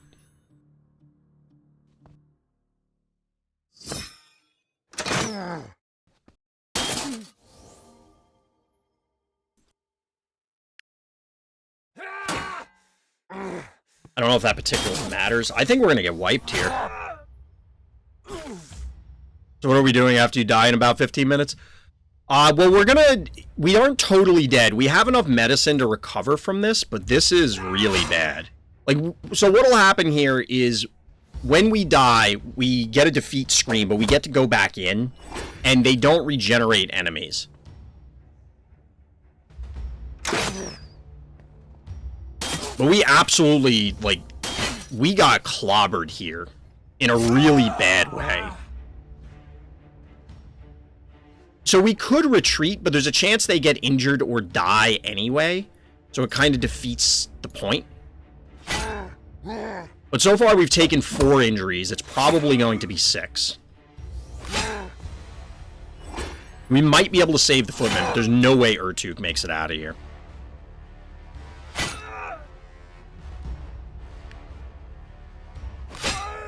I don't know if that particularly matters. I think we're gonna get wiped here. So what are we doing after you die in about 15 minutes? Well, we aren't totally dead. We have enough medicine to recover from this, but this is really bad. Like, so what'll happen here is when we die, we get a defeat screen, but we get to go back in, and they don't regenerate enemies. But we absolutely, like, we got clobbered here in a really bad way. So we could retreat, but there's a chance they get injured or die anyway. So it kind of defeats the point. But so far we've taken 4 injuries. It's probably going to be 6. We might be able to save the footman, but there's no way Urtuk makes it out of here.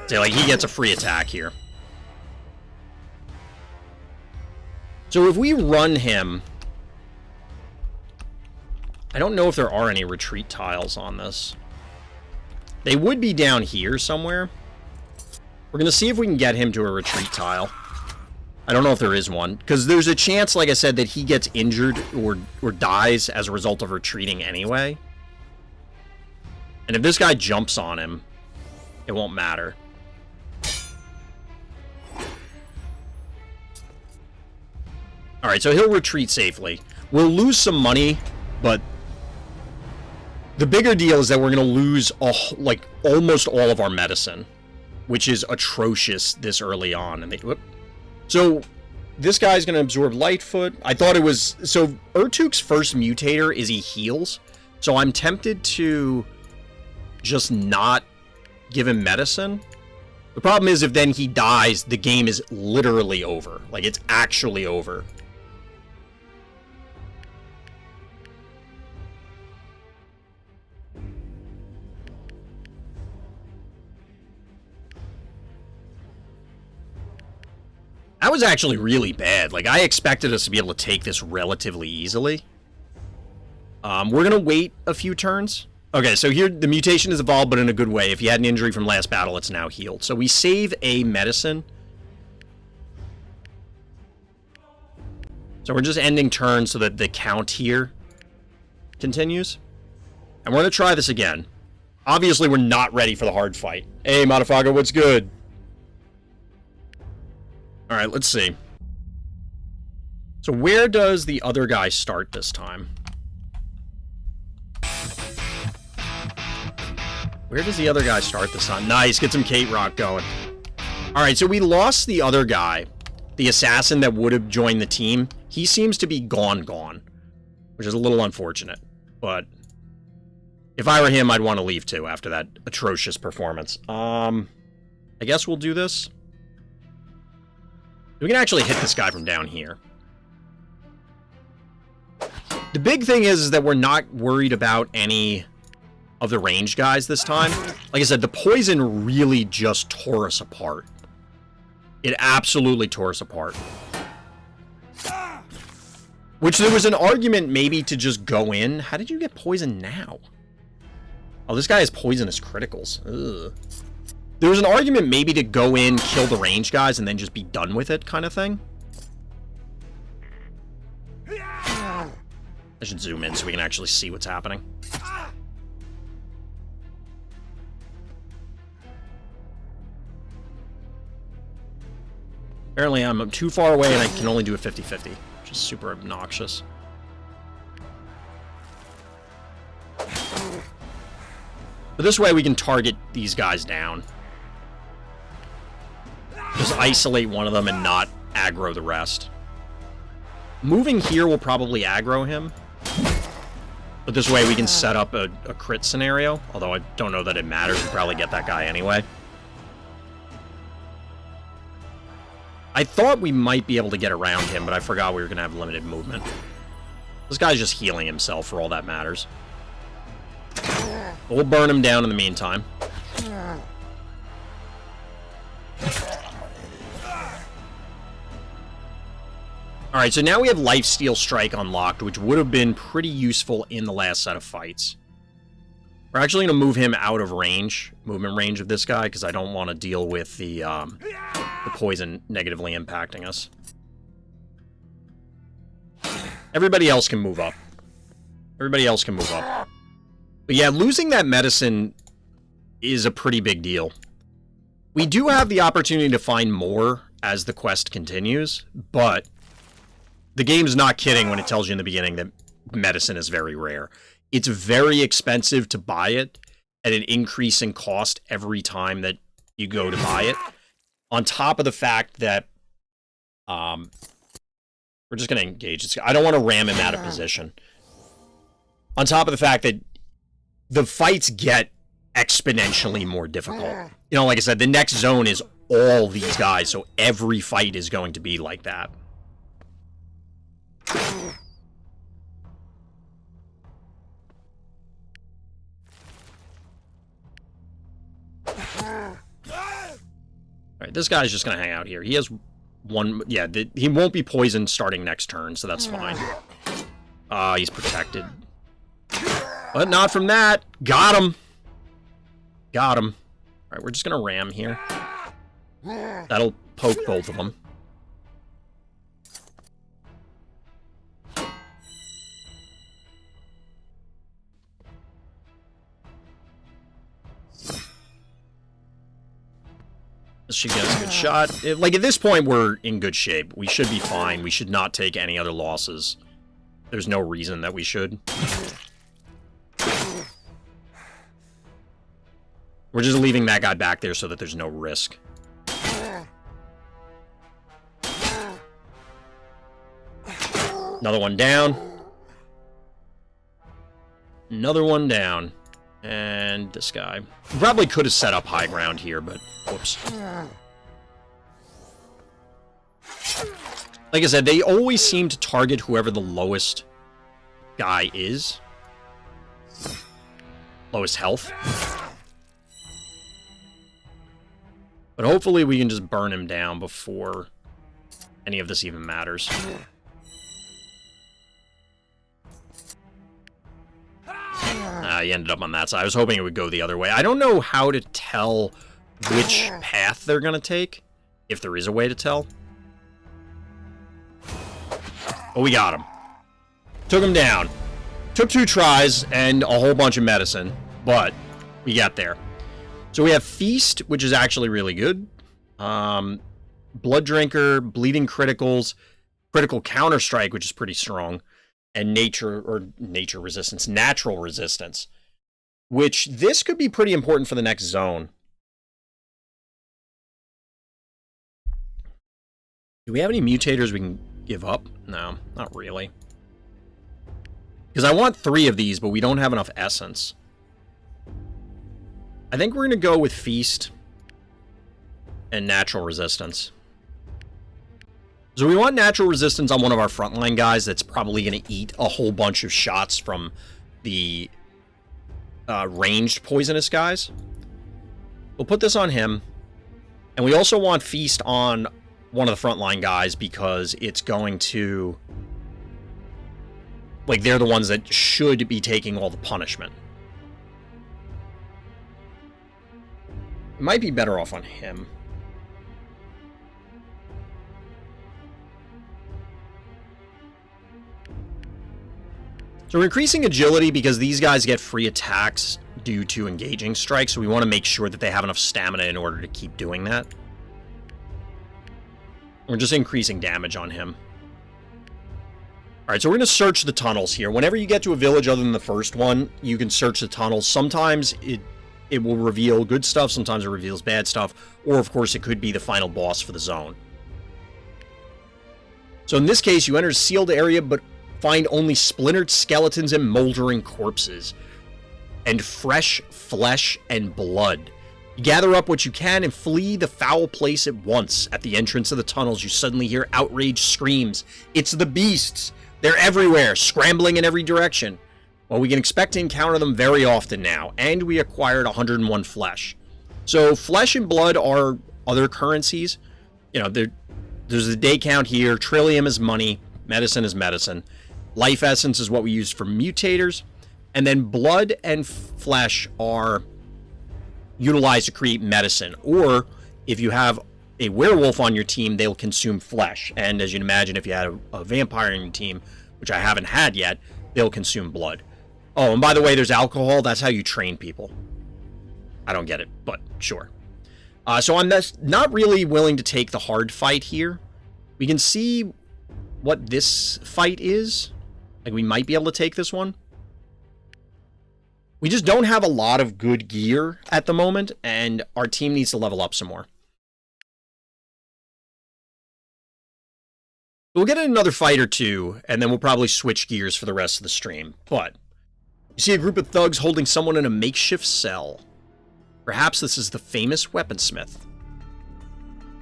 So, like, he gets a free attack here. So if we run him... I don't know if there are any retreat tiles on this. They would be down here somewhere. We're going to see if we can get him to a retreat tile. I don't know if there is one. Because there's a chance, like I said, that he gets injured or dies as a result of retreating anyway. And if this guy jumps on him, it won't matter. Alright, so he'll retreat safely. We'll lose some money, but the bigger deal is that we're going to lose, like, almost all of our medicine, which is atrocious this early on. And whoop. So, this guy's going to absorb Lightfoot. I thought it was... So, Urtuk's first mutator is he heals. So, I'm tempted to just not give him medicine. The problem is if then he dies, the game is literally over. Like, it's actually over. That was actually really bad. Like, I expected us to be able to take this relatively easily. We're going to wait a few turns. Okay, so here the mutation is evolved, but in a good way. If you had an injury from last battle, it's now healed. So we save a medicine. So we're just ending turn so that the count here continues. And we're going to try this again. Obviously, we're not ready for the hard fight. Hey, motherfucker, what's good? Alright, let's see. So where does the other guy start this time? Where does the other guy start this time? Nice, get some Kate Rock going. Alright, so we lost the other guy. The assassin that would have joined the team. He seems to be gone. Which is a little unfortunate. But if I were him, I'd want to leave too after that atrocious performance. I guess we'll do this. We can actually hit this guy from down here. The big thing is that we're not worried about any of the ranged guys this time. Like I said, the poison really just tore us apart. It absolutely tore us apart. Which there was an argument maybe to just go in. How did you get poisoned now? Oh, this guy has poisonous criticals. Ugh. There was an argument maybe to go in, kill the range guys, and then just be done with it kind of thing. I should zoom in so we can actually see what's happening. Apparently I'm too far away and I can only do a 50-50, which is super obnoxious. But this way we can target these guys down. Just isolate one of them and not aggro the rest. Moving here will probably aggro him. But this way we can set up a crit scenario, although I don't know that it matters. We'll probably get that guy anyway. I thought we might be able to get around him, but I forgot we were going to have limited movement. This guy's just healing himself for all that matters. We'll burn him down in the meantime. Alright, so now we have Lifesteal Strike unlocked, which would have been pretty useful in the last set of fights. We're actually going to move him out of range, movement range of this guy, because I don't want to deal with the poison negatively impacting us. Everybody else can move up. Everybody else can move up. But yeah, losing that medicine is a pretty big deal. We do have the opportunity to find more as the quest continues, but the game's not kidding when it tells you in the beginning that medicine is very rare. It's very expensive to buy it at an increasing cost every time that you go to buy it. On top of the fact that we're just going to engage. I don't want to ram him out of position. On top of the fact that the fights get exponentially more difficult. You know, like I said, the next zone is all these guys, so every fight is going to be like that. Alright, this guy's just gonna hang out here. He has one... Yeah, he won't be poisoned starting next turn, so that's fine. He's protected. But not from that. Got him! Got him. Alright, we're just gonna ram here. That'll poke both of them. She gets a good shot. Like, at this point, we're in good shape. We should be fine. We should not take any other losses. There's no reason that we should. We're just leaving that guy back there so that there's no risk. Another one down. Another one down. And this guy. Probably could have set up high ground here, but whoops. Like I said, they always seem to target whoever the lowest guy is. Lowest health. But hopefully we can just burn him down before any of this even matters. He ended up on that side. I was hoping it would go the other way. I don't know how to tell which path they're going to take, if there is a way to tell. But we got him. Took him down. Took 2 tries and a whole bunch of medicine, but we got there. So we have Feast, which is actually really good. Blood Drinker, Bleeding Criticals, Critical Counter Strike, which is pretty strong. And Natural Resistance, which this could be pretty important for the next zone. Do we have any mutators we can give up? No, not really. Because I want 3 of these, but we don't have enough essence. I think we're going to go with Feast and Natural Resistance. So we want Natural Resistance on one of our frontline guys that's probably going to eat a whole bunch of shots from the ranged poisonous guys. We'll put this on him. And we also want Feast on one of the frontline guys because it's going to... Like, they're the ones that should be taking all the punishment. Might be better off on him. So we're increasing agility because these guys get free attacks due to engaging strikes, so we want to make sure that they have enough stamina in order to keep doing that. We're just increasing damage on him. Alright, so we're going to search the tunnels here. Whenever you get to a village other than the first one, you can search the tunnels. Sometimes it will reveal good stuff, sometimes it reveals bad stuff, or of course it could be the final boss for the zone. So in this case, you enter a sealed area, but find only splintered skeletons and moldering corpses, and fresh flesh and blood. You gather up what you can and flee the foul place at once. At the entrance of the tunnels, you suddenly hear outraged screams. It's the beasts! They're everywhere, scrambling in every direction. Well, we can expect to encounter them very often now, and we acquired 101 flesh. So, flesh and blood are other currencies. You know, there's the day count here. Trillium is money. Medicine is medicine. Life essence is what we use for mutators. And then blood and flesh are utilized to create medicine. Or, if you have a werewolf on your team, they'll consume flesh. And as you'd imagine, if you had a vampire on your team, which I haven't had yet, they'll consume blood. Oh, and by the way, there's alcohol. That's how you train people. I don't get it, but sure. So I'm not really willing to take the hard fight here. We can see what this fight is. Like, we might be able to take this one. We just don't have a lot of good gear at the moment, and our team needs to level up some more. We'll get in another fight or two, and then we'll probably switch gears for the rest of the stream. But you see a group of thugs holding someone in a makeshift cell. Perhaps this is the famous weaponsmith.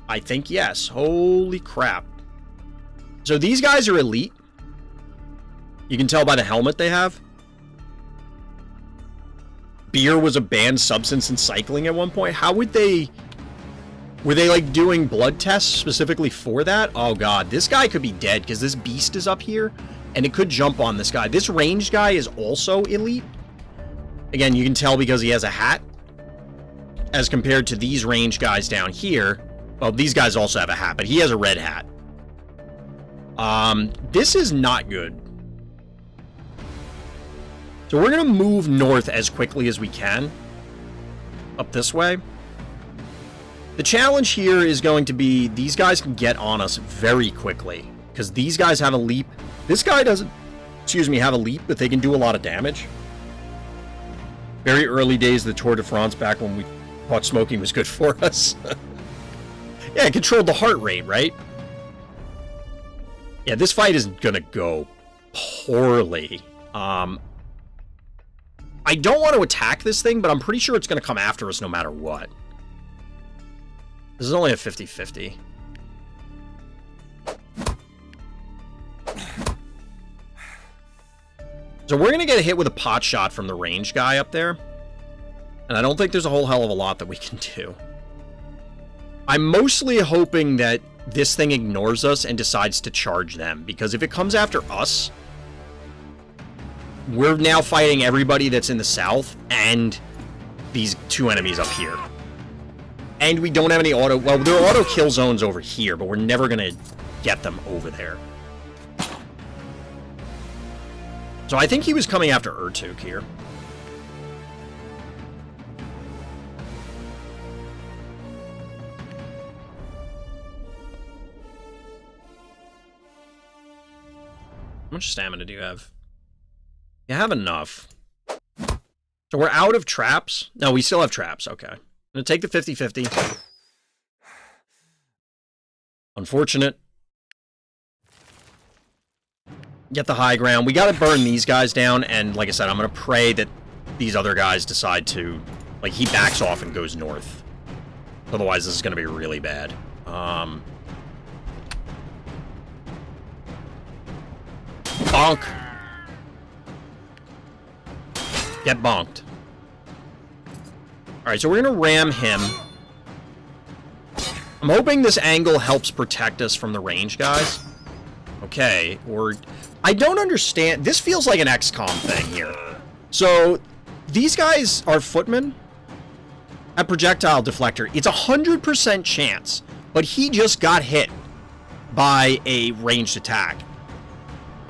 I think yes. Holy crap. So these guys are elite. You can tell by the helmet they have. Beer was a banned substance in cycling at one point. How would they... Were they, like, doing blood tests specifically for that? Oh, God. This guy could be dead, because this beast is up here, and it could jump on this guy. This ranged guy is also elite. Again, you can tell because he has a hat, as compared to these ranged guys down here. Well, these guys also have a hat, but he has a red hat. This is not good. So we're going to move north as quickly as we can. Up this way. The challenge here is going to be these guys can get on us very quickly. Because these guys have a leap. This guy doesn't, have a leap, but they can do a lot of damage. Very early days of the Tour de France, back when we thought smoking was good for us. Yeah, it controlled the heart rate, right? Yeah, this fight is going to go poorly. I don't want to attack this thing, but I'm pretty sure it's going to come after us no matter what. This is only a 50-50. So we're going to get hit with a pot shot from the range guy up there. And I don't think there's a whole hell of a lot that we can do. I'm mostly hoping that this thing ignores us and decides to charge them. Because if it comes after us, we're now fighting everybody that's in the south and these two enemies up here. And we don't have any auto... Well, there are auto kill zones over here, but we're never going to get them over there. So I think he was coming after Urtuk here. How much stamina do you have? You have enough. So we're out of traps? No, we still have traps. Okay. I'm going to take the 50-50. Unfortunate. Get the high ground. We got to burn these guys down, and like I said, I'm going to pray that these other guys decide to... Like, he backs off and goes north. Otherwise, this is going to be really bad. Bonk! Get bonked. Alright, so we're going to ram him. I'm hoping this angle helps protect us from the range guys. Okay, or... I don't understand. This feels like an XCOM thing here. So, these guys are footmen. That projectile deflector, it's 100% chance, but he just got hit by a ranged attack.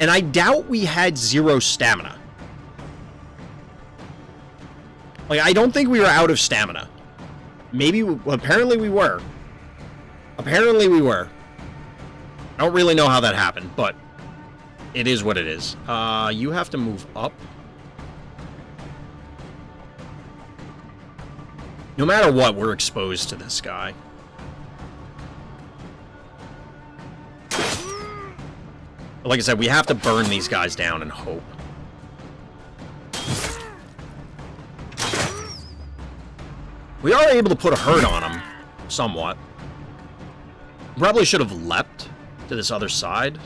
And I doubt we had 0 stamina. Like, I don't think we were out of stamina. Maybe, well, apparently we were. Apparently we were. I don't really know how that happened, but it is what it is. You have to move up. No matter what, we're exposed to this guy. Like I said, we have to burn these guys down and hope. We are able to put a hurt on him, somewhat. Probably should have leapt to this other side.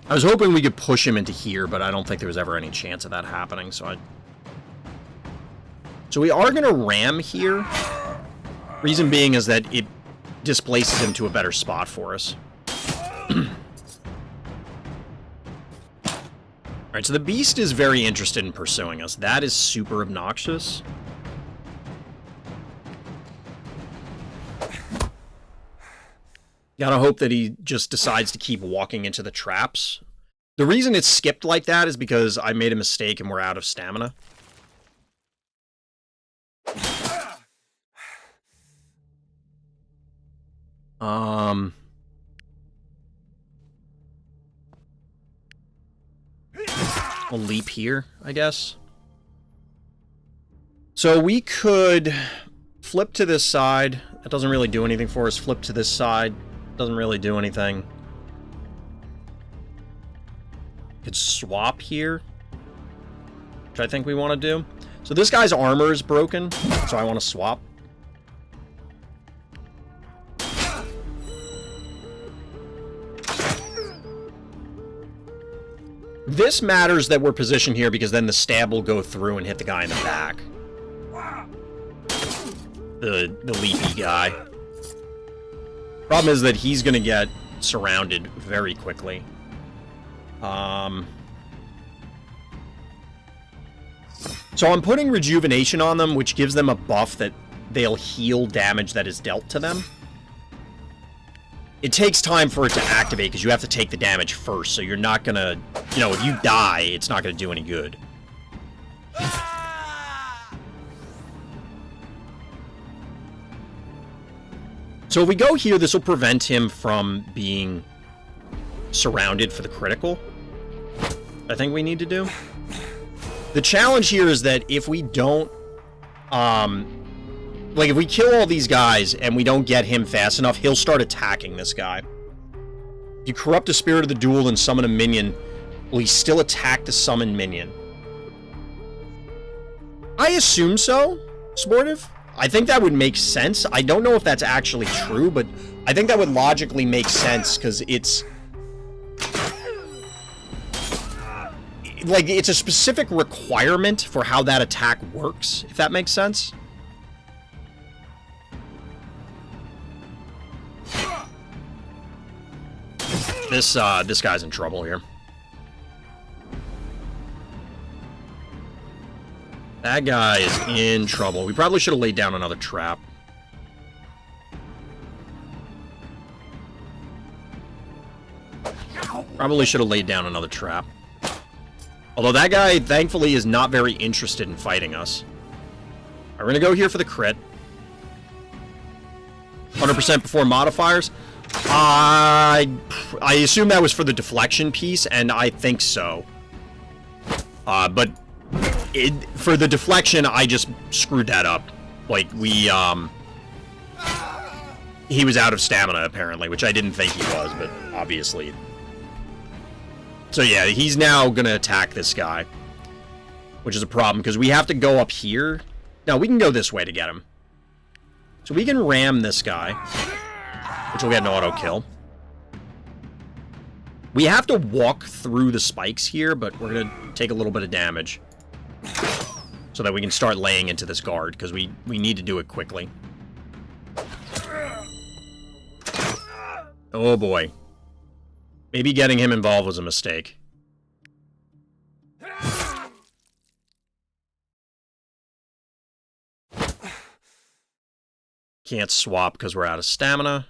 I was hoping we could push him into here, but I don't think there was ever any chance of that happening, so we are going to ram here. Reason being is that it displaces him to a better spot for us. Alright, so the beast is very interested in pursuing us. That is super obnoxious. Gotta hope that he just decides to keep walking into the traps. The reason it's skipped like that is because I made a mistake and we're out of stamina. We'll leap here, I guess. So we could flip to this side. That doesn't really do anything for us. Flip to this side. Doesn't really do anything. Could swap here, which I think we want to do. So this guy's armor is broken, so I want to swap. This matters that we're positioned here because then the stab will go through and hit the guy in the back. The leapy guy. Problem is that he's going to get surrounded very quickly. So I'm putting rejuvenation on them, which gives them a buff that they'll heal damage that is dealt to them. It takes time for it to activate because you have to take the damage first, so you're not gonna, you know, if you die, it's not gonna do any good. So if we go here, this will prevent him from being surrounded for the critical. I think we need to do. The challenge here is that if we don't, like, if we kill all these guys and we don't get him fast enough, he'll start attacking this guy. You corrupt the spirit of the duel and summon a minion. Will he still attack the summoned minion? I assume so, Sportive. I think that would make sense. I don't know if that's actually true, but I think that would logically make sense because it's... like, it's a specific requirement for how that attack works, if that makes sense. This guy's in trouble here. That guy is in trouble. We probably should have laid down another trap. Probably should have laid down another trap. Although that guy, thankfully, is not very interested in fighting us. Alright, we're gonna go here for the crit. 100% before modifiers. I assume that was for the deflection piece, and I think so. But for the deflection, I just screwed that up. Like, he was out of stamina, apparently, which I didn't think he was, but obviously. So yeah, he's now gonna attack this guy, which is a problem, because we have to go up here. No, we can go this way to get him. So we can ram this guy, which will get an auto kill. We have to walk through the spikes here, but we're gonna take a little bit of damage so that we can start laying into this guard, because we need to do it quickly. Oh boy. Maybe getting him involved was a mistake. Can't swap because we're out of stamina.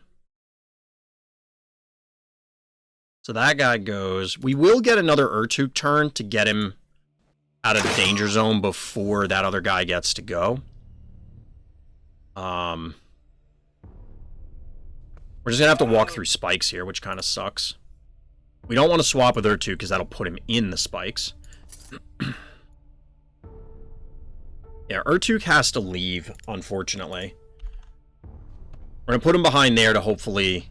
So that guy goes. We will get another Urtuk turn to get him out of the danger zone before that other guy gets to go. We're just gonna have to walk through spikes here, which kind of sucks. We don't want to swap with Urtuk because that'll put him in the spikes. Yeah, Urtuk has to leave, unfortunately. We're going to put him behind there to hopefully...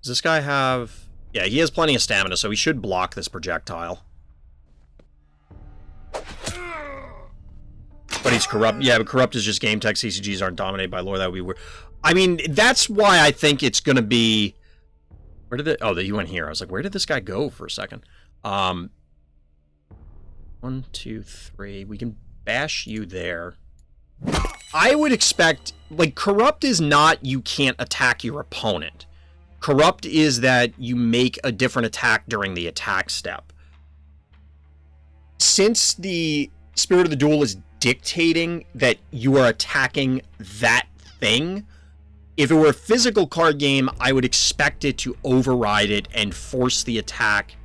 Does this guy have... Yeah, he has plenty of stamina, so he should block this projectile. But he's corrupt. Yeah, but corrupt is just game tech. CCGs aren't dominated by lore. That would be weird. I mean, that's why I think it's going to be... Where did it... Oh, he went here. I was like, where did this guy go for a second? 1, 2, 3. We can bash you there. I would expect... Like, corrupt is not you can't attack your opponent. Corrupt is that you make a different attack during the attack step. Since the Spirit of the Duel is dictating that you are attacking that thing, if it were a physical card game, I would expect it to override it and force the attack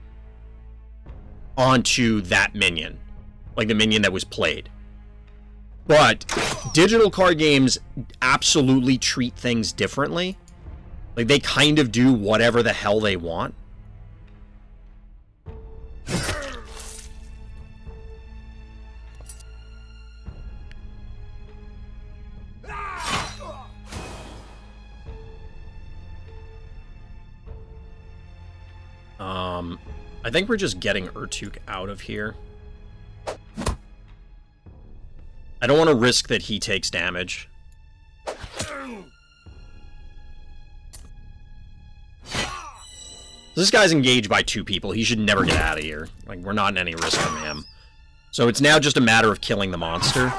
onto that minion. Like the minion that was played. But digital card games absolutely treat things differently. Like, they kind of do whatever the hell they want. I think we're just getting Urtuk out of here. I don't want to risk that he takes damage. This guy's engaged by 2 people. He should never get out of here. Like, we're not in any risk from him. So it's now just a matter of killing the monster.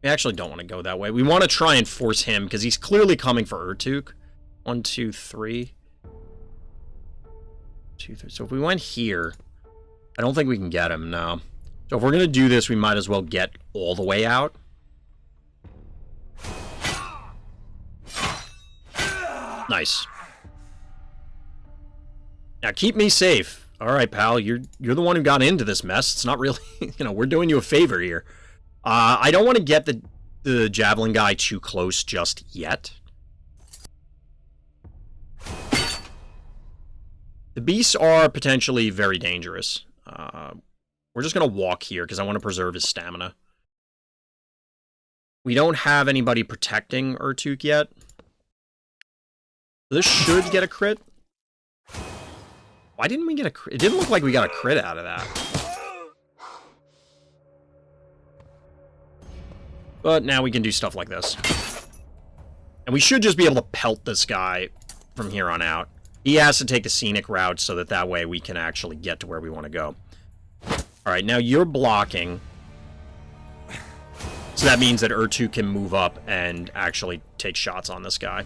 We actually don't want to go that way. We want to try and force him, because he's clearly coming for Urtuk. 1, 2, 3. 2, 3. So if we went here, I don't think we can get him, no. So if we're going to do this, we might as well get all the way out. Nice. Now keep me safe. All right, pal. You're the one who got into this mess. It's not really, you know, we're doing you a favor here. I don't want to get the javelin guy too close just yet. The beasts are potentially very dangerous. We're just going to walk here because I want to preserve his stamina. We don't have anybody protecting Urtuk yet. This should get a crit. Why didn't we get a crit? It didn't look like we got a crit out of that. But now we can do stuff like this. And we should just be able to pelt this guy from here on out. He has to take a scenic route so that way we can actually get to where we want to go. Alright, now you're blocking. So that means that Urtuk can move up and actually take shots on this guy.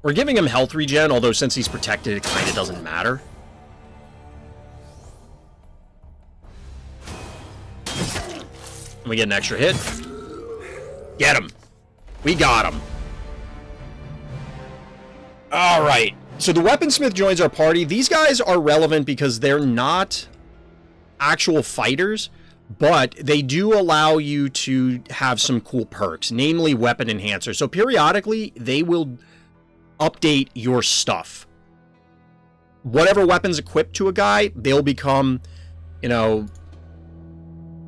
We're giving him health regen, although since he's protected, it kind of doesn't matter. And we get an extra hit. Get him. We got him. Alright. So the weaponsmith joins our party. These guys are relevant because they're not actual fighters, but they do allow you to have some cool perks, namely weapon enhancer. So periodically, they will update your stuff. Whatever weapon's equipped to a guy, they'll become, you know...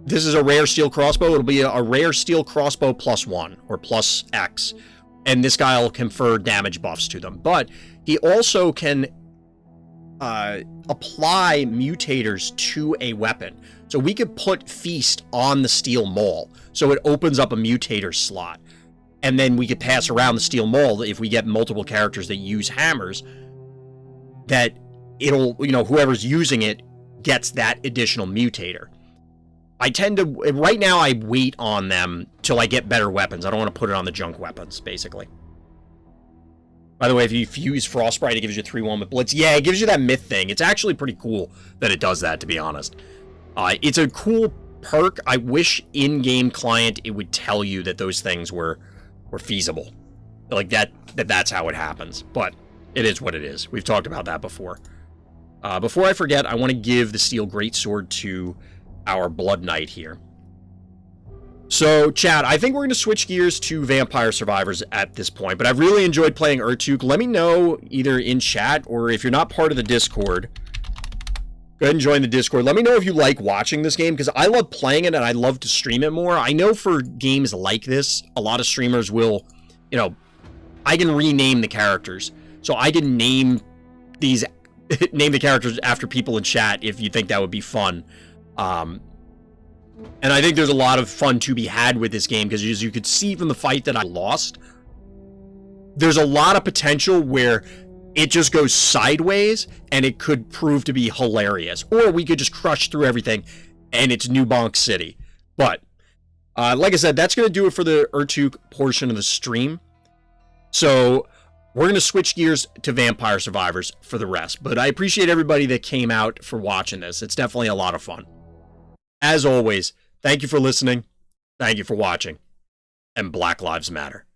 This is a rare steel crossbow. It'll be a rare steel crossbow +1 or +X. And this guy will confer damage buffs to them. But he also can apply mutators to a weapon. So we could put Feast on the steel maul. So it opens up a mutator slot. And then we could pass around the steel maul if we get multiple characters that use hammers. That it'll, you know, whoever's using it gets that additional mutator. I tend to, right now I wait on them till I get better weapons. I don't want to put it on the junk weapons, basically. By the way, if you fuse Frostbite, it gives you 3-1 with Blitz. Yeah, it gives you that myth thing. It's actually pretty cool that it does that, to be honest. It's a cool perk. I wish in-game client it would tell you that those things were feasible. Like that's how it happens. But it is what it is. We've talked about that before. Before I forget, I want to give the Steel Greatsword to our Blood Knight here. So, chat, I think we're going to switch gears to Vampire Survivors at this point, but I've really enjoyed playing Urtuk. Let me know either in chat or if you're not part of the Discord, go ahead and join the Discord. Let me know if you like watching this game, because I love playing it and I love to stream it more. I know for games like this, a lot of streamers will, you know, I can rename the characters. So I can name these, name the characters after people in chat if you think that would be fun. And I think there's a lot of fun to be had with this game, because as you could see from the fight that I lost, there's a lot of potential where it just goes sideways and it could prove to be hilarious. Or we could just crush through everything and it's new Bonk City. But, like I said, that's going to do it for the Urtuk portion of the stream. So, we're going to switch gears to Vampire Survivors for the rest. But I appreciate everybody that came out for watching this. It's definitely a lot of fun. As always, thank you for listening, thank you for watching, and Black Lives Matter.